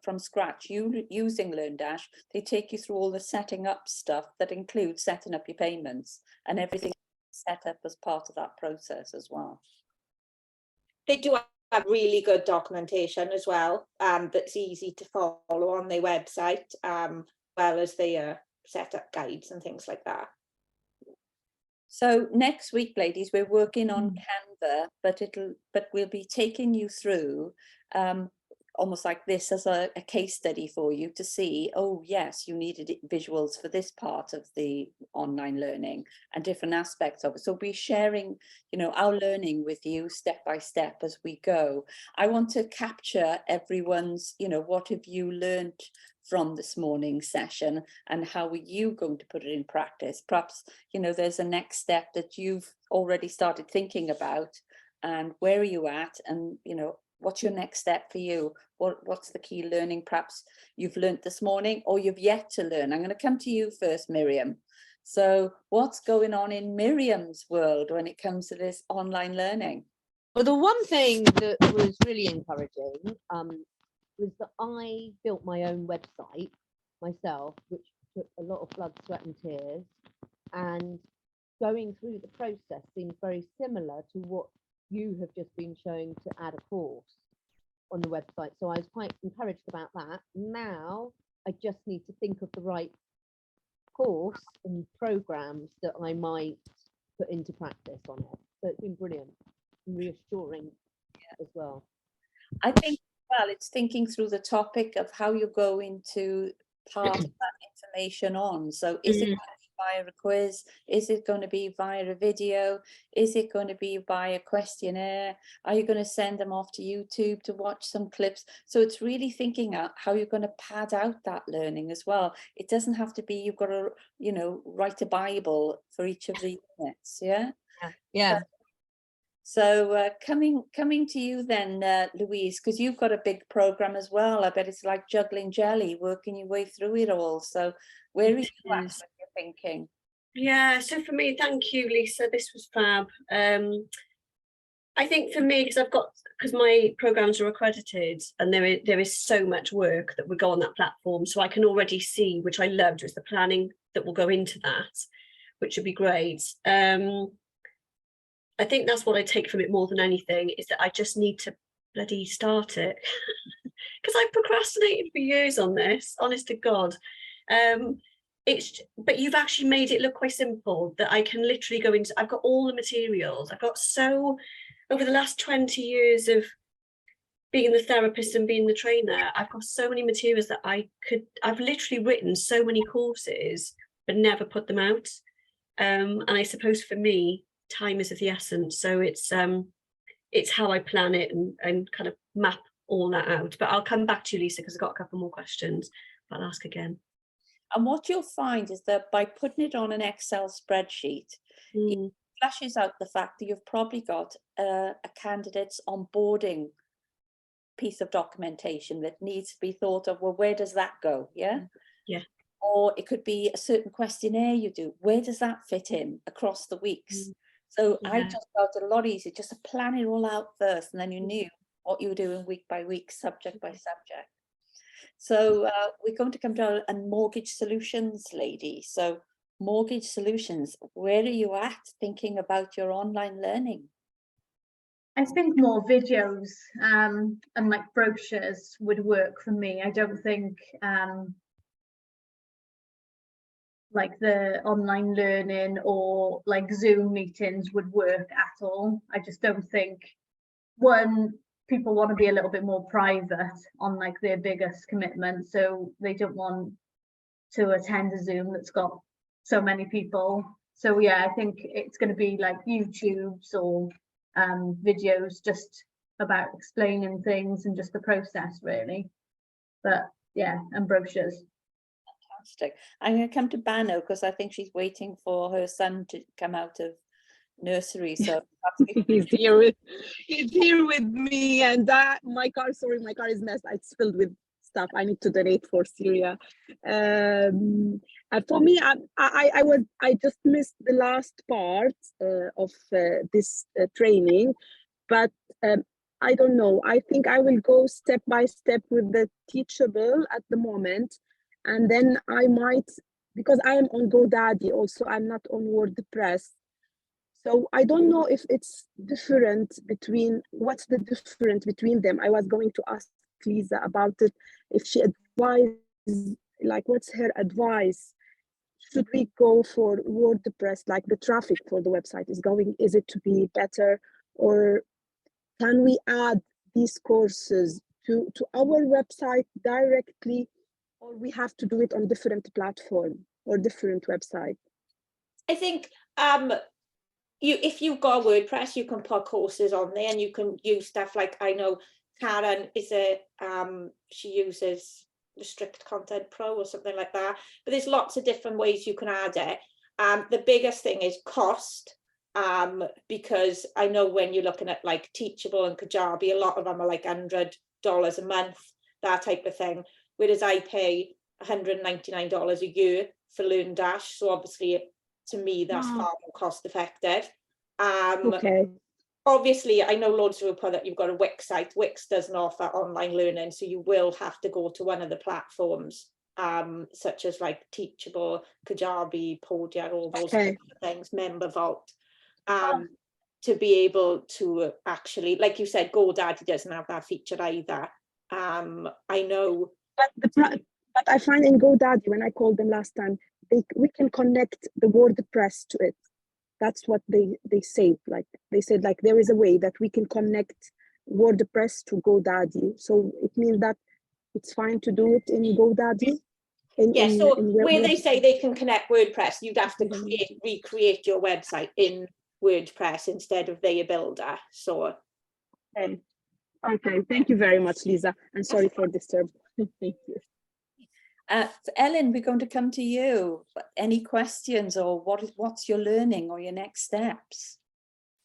from scratch, using LearnDash, they take you through all the setting up stuff that includes setting up your payments and everything set up as part of that process as well. They do have really good documentation as well, that's easy to follow on their website, well as their setup guides and things like that. So next week, ladies, we're working on Canva, but we'll be taking you through almost like this as a case study for you to see, oh yes, you needed visuals for this part of the online learning and different aspects of it. So we'll be sharing, you know, our learning with you step by step as we go. I want to capture everyone's, you know, what have you learned from this morning's session and how are you going to put it in practice? Perhaps, you know, there's a next step that you've already started thinking about, and where are you at, and, you know, what's your next step for you? What's the key learning perhaps you've learned this morning or you've yet to learn? I'm going to come to you first, Miriam. So what's going on in Miriam's world when it comes to this online learning? Well, the one thing that was really encouraging was that I built my own website myself, which took a lot of blood, sweat and tears, and going through the process seems very similar to what you have just been showing to add a course on the website. So I was quite encouraged about that. Now I just need to think of the right course and programs that I might put into practice on it. So it's been brilliant and reassuring as well. I think, well, it's thinking through the topic of how you're going to pass that information on. So is it going to be via a quiz? Is it going to be via a video? Is it going to be via a questionnaire? Are you going to send them off to YouTube to watch some clips? So it's really thinking out how you're going to pad out that learning as well. It doesn't have to be you've got to, you know, write a Bible for each of the units. Yeah. Yeah. So coming to you then, Louise, because you've got a big program as well. I bet it's like juggling jelly, working your way through it all. So where are you at with your thinking? Yeah, so for me, thank you, Lisa. This was fab. I think for me, because my programs are accredited and there is so much work that would go on that platform. So I can already see, which I loved, was the planning that will go into that, which would be great. I think that's what I take from it more than anything, is that I just need to bloody start it. Because I've procrastinated for years on this, honest to God. But you've actually made it look quite simple, that I can literally go into, I've got all the materials. I've got over the last 20 years of being the therapist and being the trainer, I've got so many materials that I've literally written so many courses, but never put them out. And I suppose for me, time is of the essence. So it's how I plan it and kind of map all that out. But I'll come back to you, Lisa, because I've got a couple more questions, but I'll ask again. And what you'll find is that by putting it on an Excel spreadsheet, it flashes out the fact that you've probably got a candidate's onboarding piece of documentation that needs to be thought of. Well, where does that go? Yeah. Yeah. Or it could be a certain questionnaire you do. Where does that fit in across the weeks? So I just felt it a lot easier just to plan it all out first, and then you knew what you were doing week by week, subject by subject. So we're going to come to a mortgage solutions lady. So mortgage solutions, where are you at thinking about your online learning? I think more videos and like brochures would work for me. I don't think like the online learning or like Zoom meetings would work at all. I just don't think, one, people want to be a little bit more private on like their biggest commitment, so they don't want to attend a Zoom that's got so many people. So yeah, I think it's going to be like YouTubes or videos just about explaining things and just the process really. But yeah, and brochures. Fantastic. I'm going to come to Bano because I think she's waiting for her son to come out of nursery. So he's here with me, and my car is messed. It's filled with stuff I need to donate for Syria. And for me, I just missed the last part of this training, but I don't know. I think I will go step by step with the Teachable at the moment, and then I might, because I am on GoDaddy also, I'm not on WordPress. So I don't know if it's different between, what's the difference between them? I was going to ask Lisa about it, if she advised, like what's her advice? Should we go for WordPress, like the traffic for the website is it to be better? Or can we add these courses to our website directly, or we have to do it on different platform or different website? I think if you've got WordPress, you can put courses on there, and you can use stuff like, I know Karen is she uses Restrict Content Pro or something like that, but there's lots of different ways you can add it. The biggest thing is cost, because I know when you're looking at like Teachable and Kajabi, a lot of them are like $100 a month, that type of thing, whereas I pay $199 a year for LearnDash, so obviously to me that's far more cost effective. Okay. Obviously, I know loads of people that you've got a Wix site. Wix doesn't offer online learning, so you will have to go to one of the platforms, such as like Teachable, Kajabi, Podia, all those kind of things, MemberVault, to be able to actually, like you said, GoDaddy doesn't have that feature either. I know. But I find in GoDaddy, when I called them last time, we can connect the WordPress to it. That's what they said. Like they said, like there is a way that we can connect WordPress to GoDaddy. So it means that it's fine to do it in GoDaddy. So where they say they can connect WordPress, you'd have to recreate your website in WordPress instead of their builder. So okay, thank you very much, Lisa, and sorry for disturbing. Thank you. Ellen, we're going to come to you. Any questions, or what's your learning or your next steps?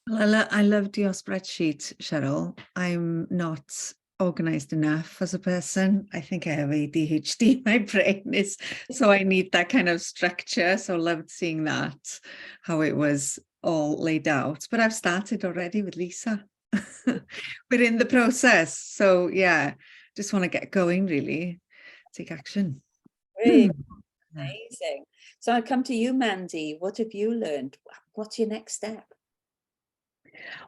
Well, I loved your spreadsheet, Cheryl. I'm not organized enough as a person. I think I have ADHD. My brain is, so I need that kind of structure. So loved seeing that, how it was all laid out. But I've started already with Lisa. We're in the process. So yeah, just want to get going, really. Take action. Great. Amazing. So I'll come to you, Mandy. What have you learned? What's your next step?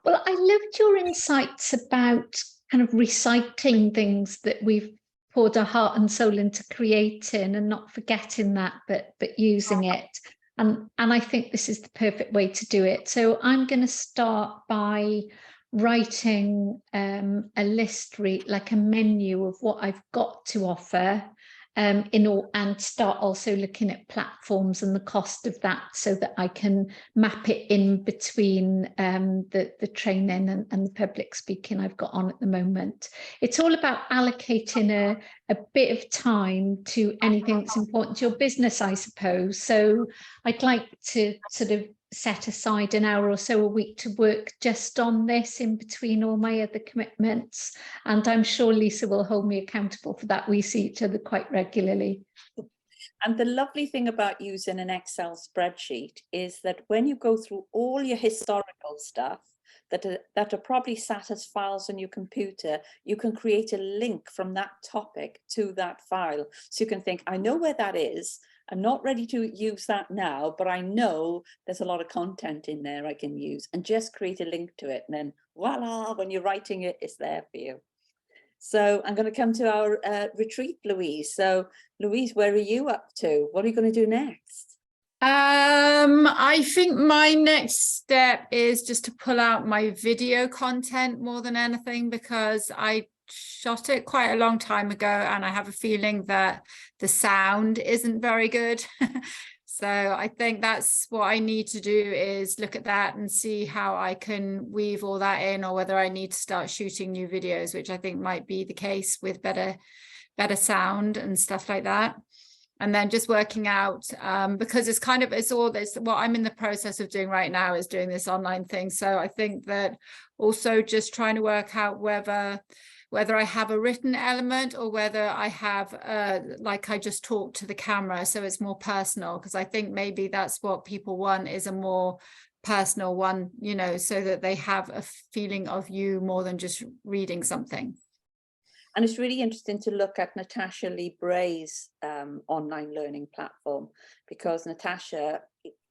Well, I loved your insights about kind of recycling things that we've poured our heart and soul into creating, and not forgetting that, but using it. And I think this is the perfect way to do it. So I'm going to start by writing a list, like a menu of what I've got to offer, and start also looking at platforms and the cost of that, so that I can map it in between the training and the public speaking I've got on at the moment. It's all about allocating a bit of time to anything that's important to your business, I suppose. So I'd like to sort of set aside an hour or so a week to work just on this in between all my other commitments, and I'm sure Lisa will hold me accountable for that. We see each other quite regularly. And the lovely thing about using an Excel spreadsheet is that when you go through all your historical stuff that are probably sat as files on your computer, you can create a link from that topic to that file. So you can think, I know where that is. I'm not ready to use that now, but I know there's a lot of content in there I can use, and just create a link to it. And then voila, when you're writing it, it's there for you. So I'm going to come to our retreat, Louise. So Louise, where are you up to? What are you going to do next? I think my next step is just to pull out my video content more than anything, because I shot it quite a long time ago and I have a feeling that the sound isn't very good. So I think that's what I need to do, is look at that and see how I can weave all that in, or whether I need to start shooting new videos, which I think might be the case with better sound and stuff like that. And then just working out, because it's all this, what I'm in the process of doing right now is doing this online thing. So I think that also just trying to work out whether I have a written element or whether I have, like I just talk to the camera, so it's more personal, because I think maybe that's what people want, is a more personal one, you know, so that they have a feeling of you more than just reading something. And it's really interesting to look at Natasha Lee Bray's online learning platform, because Natasha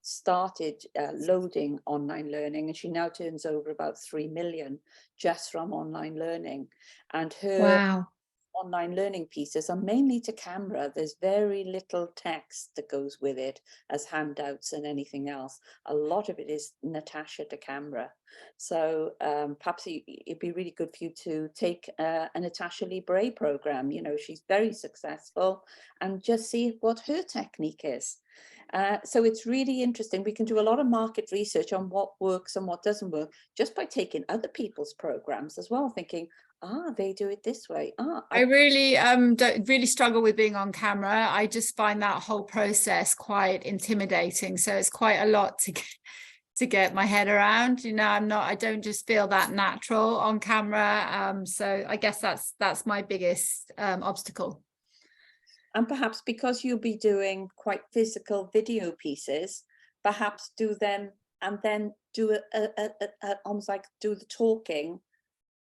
started loading online learning, and she now turns over about 3 million just from online learning. And her online learning pieces are mainly to camera. There's very little text that goes with it as handouts and anything else. A lot of it is Natasha to camera. So perhaps it'd be really good for you to take a Natasha Lee Bray program. You know, she's very successful, and just see what her technique is. So it's really interesting. We can do a lot of market research on what works and what doesn't work just by taking other people's programs as well, thinking, they do it this way. I really don't really struggle with being on camera. I just find that whole process quite intimidating. So it's quite a lot to get my head around. You know, I don't just feel that natural on camera. So I guess that's my biggest obstacle. And perhaps because you'll be doing quite physical video pieces, perhaps do them and then do almost like do the talking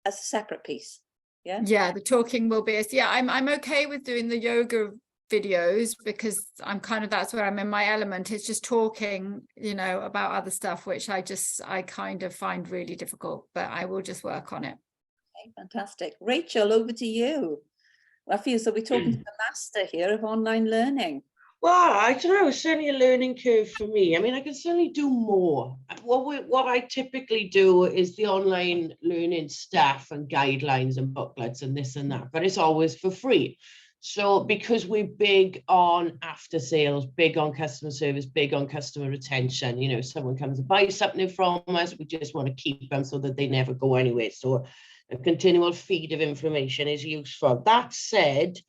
as a separate piece. Yeah, the talking will be, I'm okay with doing the yoga videos, because I'm kind of, that's where I'm in my element. It's just talking, you know, about other stuff, which I kind of find really difficult, but I will just work on it. Okay, fantastic. Rachel, over to you. I feel so we're talking to the master here of online learning. Well, I don't know, it's certainly a learning curve for me. I mean, I can certainly do more. What I typically do is the online learning stuff and guidelines and booklets and this and that, but it's always for free. So because we're big on after sales, big on customer service, big on customer retention, you know, someone comes to buy something from us, we just want to keep them so that they never go anywhere. So a continual feed of information is useful. That said,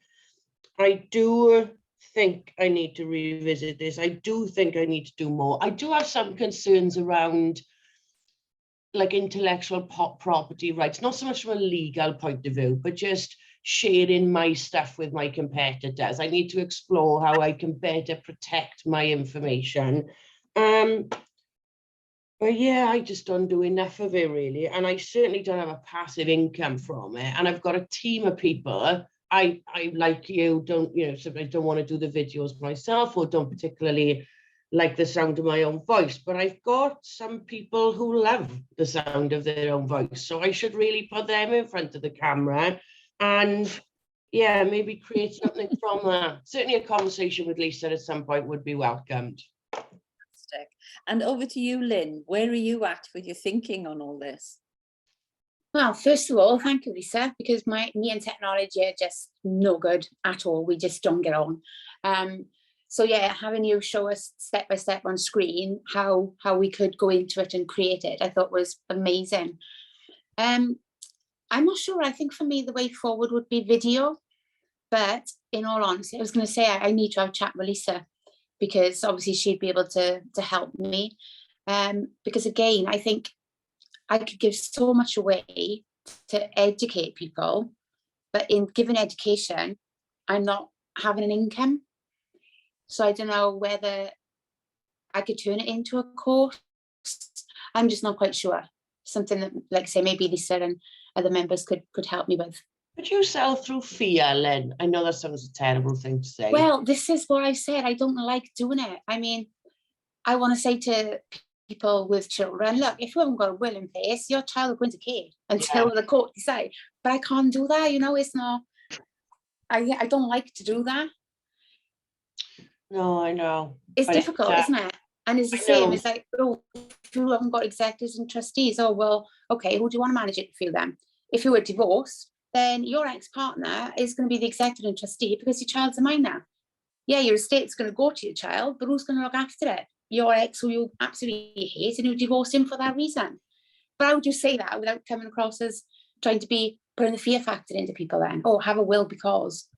I do think I need to revisit this. I do think I need to do more. I do have some concerns around like intellectual property rights, not so much from a legal point of view, but just sharing my stuff with my competitors. I need to explore how I can better protect my information. But yeah, I just don't do enough of it really. And I certainly don't have a passive income from it. And I've got a team of people. I like you, sometimes don't want to do the videos myself, or don't particularly like the sound of my own voice, but I've got some people who love the sound of their own voice. So I should really put them in front of the camera and yeah, maybe create something from that. Certainly a conversation with Lisa at some point would be welcomed. Fantastic. And over to you, Lynn. Where are you at with your thinking on all this? Well, first of all, thank you, Lisa, because me and technology are just no good at all. We just don't get on. So yeah, having you show us step by step on screen how we could go into it and create it, I thought was amazing. I'm not sure. I think for me, the way forward would be video. But in all honesty, I was going to say I need to have a chat with Lisa, because obviously she'd be able to help me. Because again, I think I could give so much away to educate people, but in giving education, I'm not having an income. So I don't know whether I could turn it into a course. I'm just not quite sure. Something that, like say, maybe Lisa and other members could help me with. Could you sell through fear, Lynn? I know that sounds a terrible thing to say. Well, this is what I said. I don't like doing it. I mean, I want to say to people with children, look, if you haven't got a will in place, your child will go into care until the court decide. But I can't do that, you know, it's not, I don't like to do that. No, I know. It's But difficult, isn't it? And it's the I same. know. It's like, oh, if you haven't got executives and trustees, oh, well, okay, who do you want to manage it for you then? If you were divorced, then your ex-partner is going to be the executive and trustee because your child's a minor. Yeah, your estate's going to go to your child, but who's going to look after it? Your ex, who you absolutely hate, and you divorced him for that reason. But how would you say that without coming across as trying to be putting the fear factor into people then? Oh, have a will because,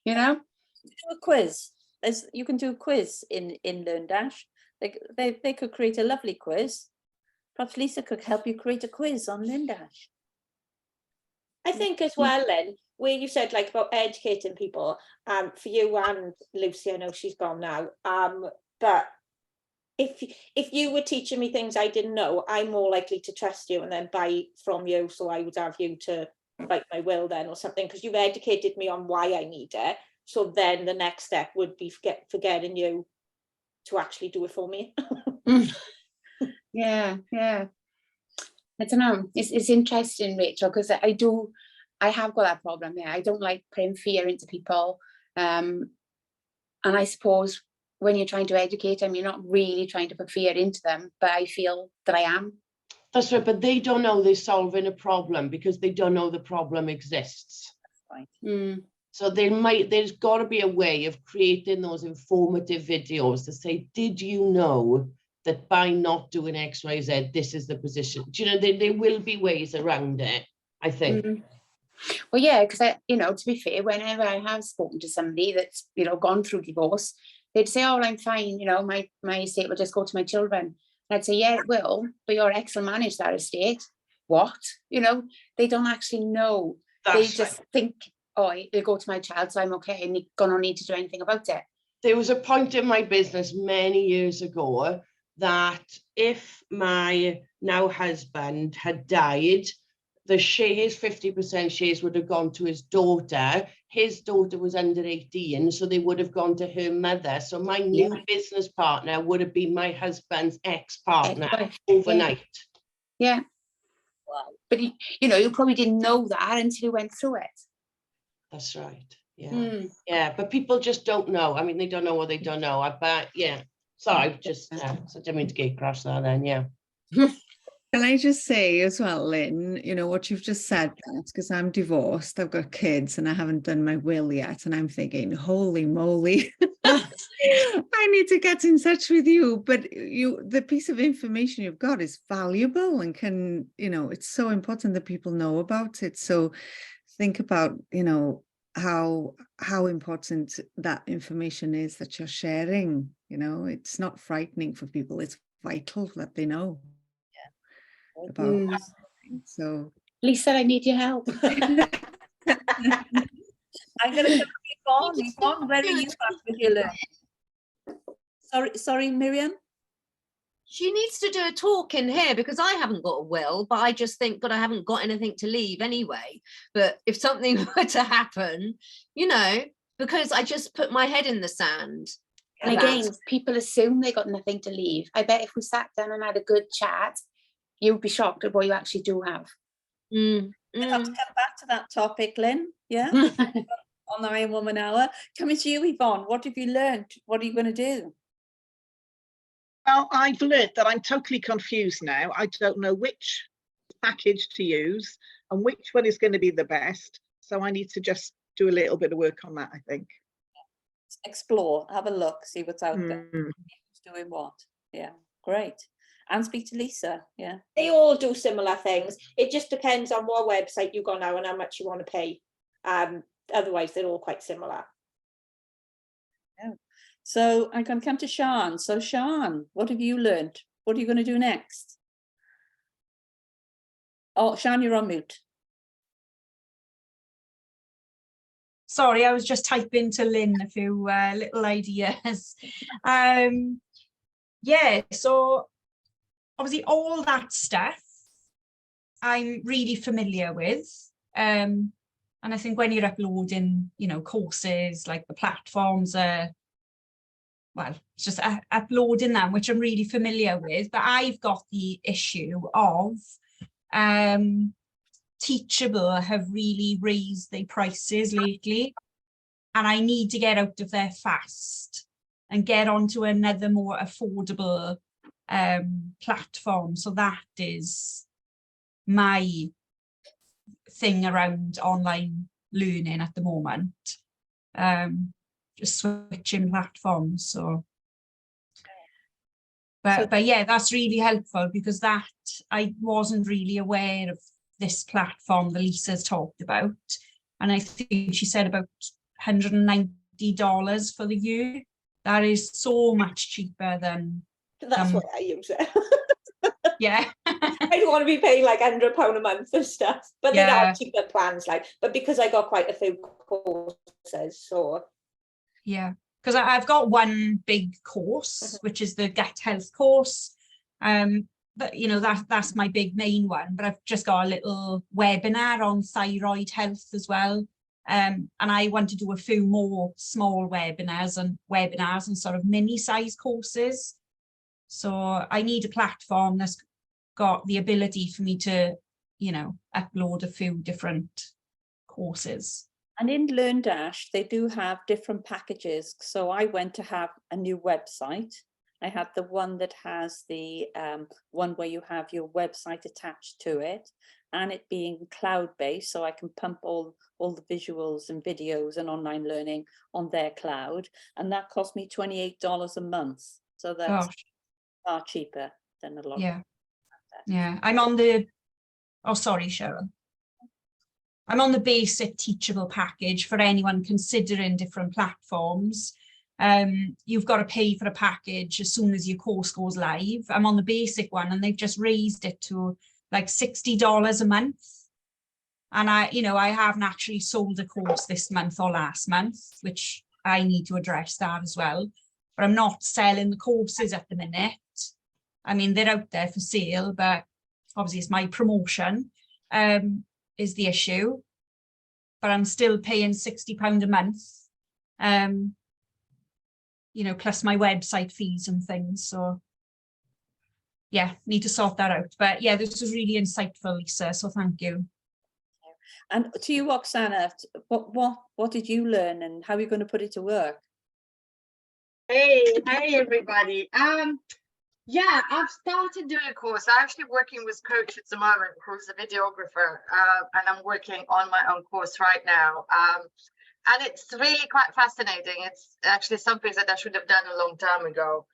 you know? Do a quiz. You can do a quiz in Learn Dash. They could create a lovely quiz. Perhaps Lisa could help you create a quiz on Learn Dash. I think as well, Lynn, where you said like about educating people, for you and Lucy, I know she's gone now, but if you were teaching me things I didn't know, I'm more likely to trust you and then buy from you. So I would have you to write my will then or something, because you've educated me on why I need it. So then the next step would be for getting you to actually do it for me. Yeah. I don't know. It's interesting, Rachel, because I have got that problem. Yeah, I don't like putting fear into people. And I suppose when you're trying to educate them, you're not really trying to put fear into them, but I feel that I am. That's right, but they don't know they're solving a problem because they don't know the problem exists. That's right. So there's got to be a way of creating those informative videos to say, did you know that by not doing X, Y, Z, this is the position? Do you know, there will be ways around it, I think. Well, yeah, because to be fair, whenever I have spoken to somebody that's, gone through divorce, they'd say, oh, I'm fine, my estate will just go to my children. And I'd say, yeah, it will, but your ex will manage that estate. What? They don't actually know. They just think, oh, it'll go to my child, so I'm okay, and you're gonna need to do anything about it. There was a point in my business many years ago that if my now husband had died, the shares, 50% shares would have gone to his daughter. His daughter was under 18, so they would have gone to her mother. So my new business partner would have been my husband's ex-partner overnight. Yeah. Wow. But you probably didn't know that until you went through it. That's right. Yeah. Yeah, but people just don't know. I mean, they don't know what they don't know. But yeah. Sorry, just I didn't mean to get across that then, yeah. Can I just say as well, Lynn, what you've just said, because I'm divorced, I've got kids and I haven't done my will yet. And I'm thinking, holy moly, I need to get in touch with you. But the piece of information you've got is valuable and can, it's so important that people know about it. So think about, how important that information is that you're sharing. It's not frightening for people. It's vital that they know. About so Lisa, I need your help. I'm gonna go to Yvonne, where are you at with your learning? Sorry, Miriam. She needs to do a talk in here because I haven't got a will, but I just think, God, I haven't got anything to leave anyway. But if something were to happen, because I just put my head in the sand. And again, people assume they got nothing to leave. I bet if we sat down and had a good chat, you'd be shocked at what you actually do have. We'll have to come back to that topic, Lynn. Yeah. On the Iron Woman Hour. Coming to you, Yvonne, what have you learned? What are you going to do? Well, I've learned that I'm totally confused now. I don't know which package to use and which one is going to be the best. So I need to just do a little bit of work on that, I think. Explore, have a look, see what's out there. Who's doing what? Yeah, great. And speak to Lisa. Yeah, they all do similar things. It just depends on what website you go now and how much you want to pay. Otherwise, they're all quite similar. Yeah. So I can come to Sian. So Sian, what have you learned? What are you going to do next? Oh, Sian, you're on mute. Sorry, I was just typing to Lynn a few little ideas. Yeah, so obviously all that stuff I'm really familiar with. And I think when you're uploading, courses, like the platforms are, well, it's just uploading them, which I'm really familiar with. But I've got the issue of Teachable have really raised their prices lately, and I need to get out of there fast. and get onto another more affordable platform. So that is my thing around online learning at the moment. Just switching platforms. So but yeah, that's really helpful, because that I wasn't really aware of this platform that Lisa's talked about. And I think she said about $190 for the year. That is so much cheaper than That's why I use it. Yeah. I don't want to be paying like £100 a month for stuff, but there Yeah. are cheaper plans, like, but because I got quite a few courses, so Yeah, because I've got one big course, which is the gut health course. But you know, that's my big main one, but I've just got a little webinar on thyroid health as well. And I want to do a few more small webinars and sort of mini size courses. So I need a platform that's got the ability for me to, you know, upload a few different courses. And in LearnDash, they do have different packages. So I went to have a new website. I had the one that has the one where you have your website attached to it, and it being cloud-based, so I can pump all the visuals and videos and online learning on their cloud. And that cost me $28 a month. So that's far cheaper than a lot. Yeah. Yeah, I'm on the, oh, sorry, Cheryl. I'm on the basic teachable package for anyone considering different platforms. You've got to pay for a package as soon as your course goes live. I'm on the basic one, and they've just raised it to like $60 a month. And I haven't actually sold a course this month or last month, which I need to address that as well. But I'm not selling the courses at the minute. I mean, they're out there for sale, but obviously it's my promotion is the issue. But I'm still paying £60 a month, you know, plus my website fees and things. So yeah, need to sort that out. But yeah, this was really insightful, Lisa. So thank you. And to you, Oksana, what did you learn, and how are you going to put it to work? Hey everybody. Yeah, I've started doing a course. I'm actually working with Coach at the moment, who's a videographer, and I'm working on my own course right now. And it's really quite fascinating. It's actually something that I should have done a long time ago.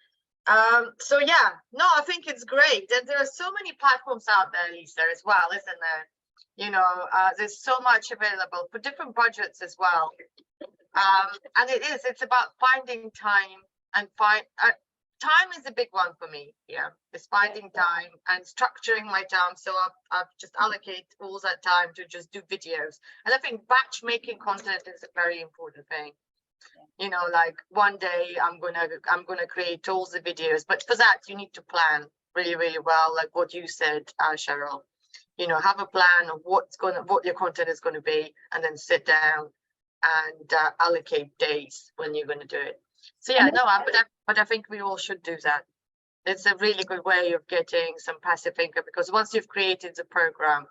So yeah, no, I think it's great. And there are so many platforms out there, Lisa, as well, isn't there? You know, there's so much available for different budgets as well. And it's about finding time and time is a big one for me. Yeah, it's finding time and structuring my time. So I've just allocate all that time to just do videos. And I think batch making content is a very important thing. You know, like one day I'm gonna create all the videos, but for that you need to plan really, really well, like what you said, Cheryl. You know, have a plan of what your content is going to be, and then sit down and allocate days when you're going to do it. So yeah, no, but I think we all should do that. It's a really good way of getting some passive income, because once you've created the program,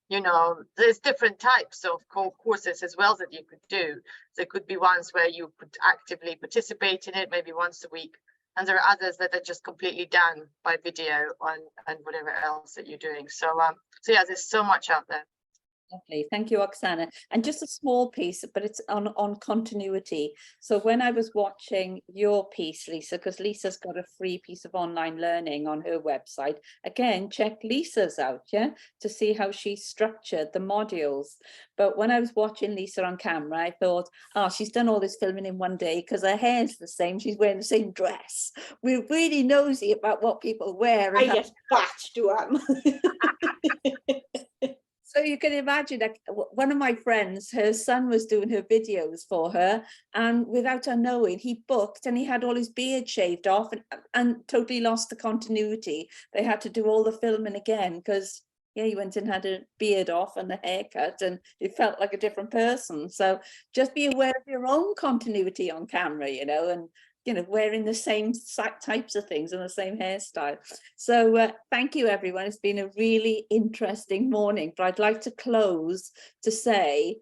you know, there's different types of courses as well that you could do. There could be ones where you could actively participate in it, maybe once a week. And there are others that are just completely done by video and whatever else that you're doing. So yeah, there's so much out there. Lovely, thank you, Oksana. And just a small piece, but it's on continuity. So when I was watching your piece, Lisa, because Lisa's got a free piece of online learning on her website. Again, check Lisa's out, yeah, to see how she structured the modules. But when I was watching Lisa on camera, I thought, oh, she's done all this filming in one day because her hair's the same. She's wearing the same dress. We're really nosy about what people wear. And I just batched them. So you can imagine, like, one of my friends, her son was doing her videos for her, and without her knowing, he booked and he had all his beard shaved off and totally lost the continuity. They had to do all the filming again because, yeah, he went and had a beard off and the haircut, and it felt like a different person. So just be aware of your own continuity on camera, you know, and you know, wearing the same types of things and the same hairstyle. So thank you, everyone. It's been a really interesting morning, but I'd like to close to say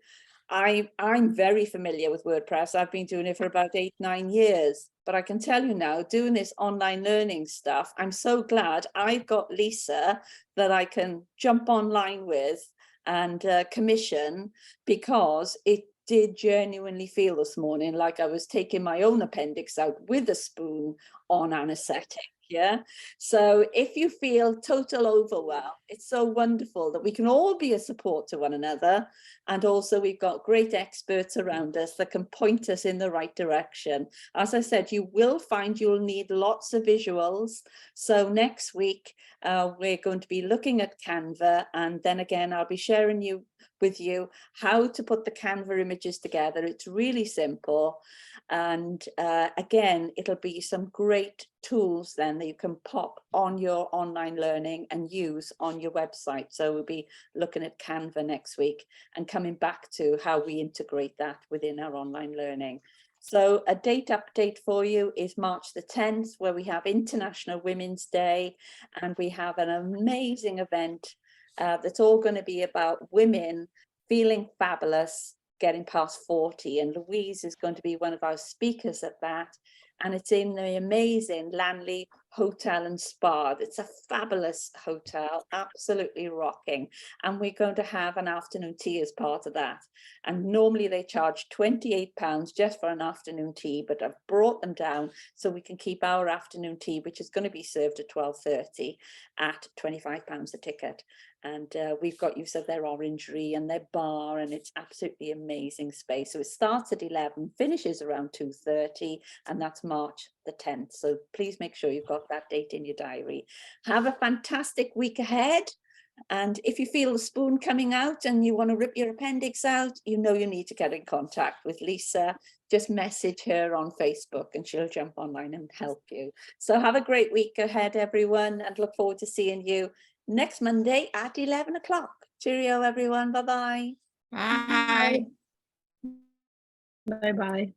I'm very familiar with WordPress. I've been doing it for about 8-9 years. But I can tell you now, doing this online learning stuff, I'm so glad I've got Lisa that I can jump online with and commission, because it did genuinely feel this morning like I was taking my own appendix out with a spoon on anesthetic. Yeah. So if you feel total overwhelm, it's so wonderful that we can all be a support to one another. And also we've got great experts around us that can point us in the right direction. As I said, you will find you'll need lots of visuals. So next week, we're going to be looking at Canva, and then again, I'll be sharing with you how to put the Canva images together. It's really simple. And again, it'll be some great tools then that you can pop on your online learning and use on your website. So we'll be looking at Canva next week and coming back to how we integrate that within our online learning. So a date update for you is March the 10th, where we have International Women's Day, and we have an amazing event that's all going to be about women feeling fabulous, getting past 40, and Louise is going to be one of our speakers at that, and it's in the amazing Lanley Hotel and Spa. It's a fabulous hotel, absolutely rocking, and we're going to have an afternoon tea as part of that. And normally they charge £28 just for an afternoon tea, but I've brought them down so we can keep our afternoon tea, which is going to be served at 12:30, at £25 a ticket. And we've got use of their orangery and their bar, and it's absolutely amazing space. So it starts at 11, finishes around 2:30, and that's March the 10th. So please make sure you've got that date in your diary. Have a fantastic week ahead. And if you feel the spoon coming out and you want to rip your appendix out, you know you need to get in contact with Lisa. Just message her on Facebook and she'll jump online and help you. So have a great week ahead, everyone, and look forward to seeing you next Monday at 11 o'clock. Cheerio, everyone. Bye-bye. Bye. Bye bye.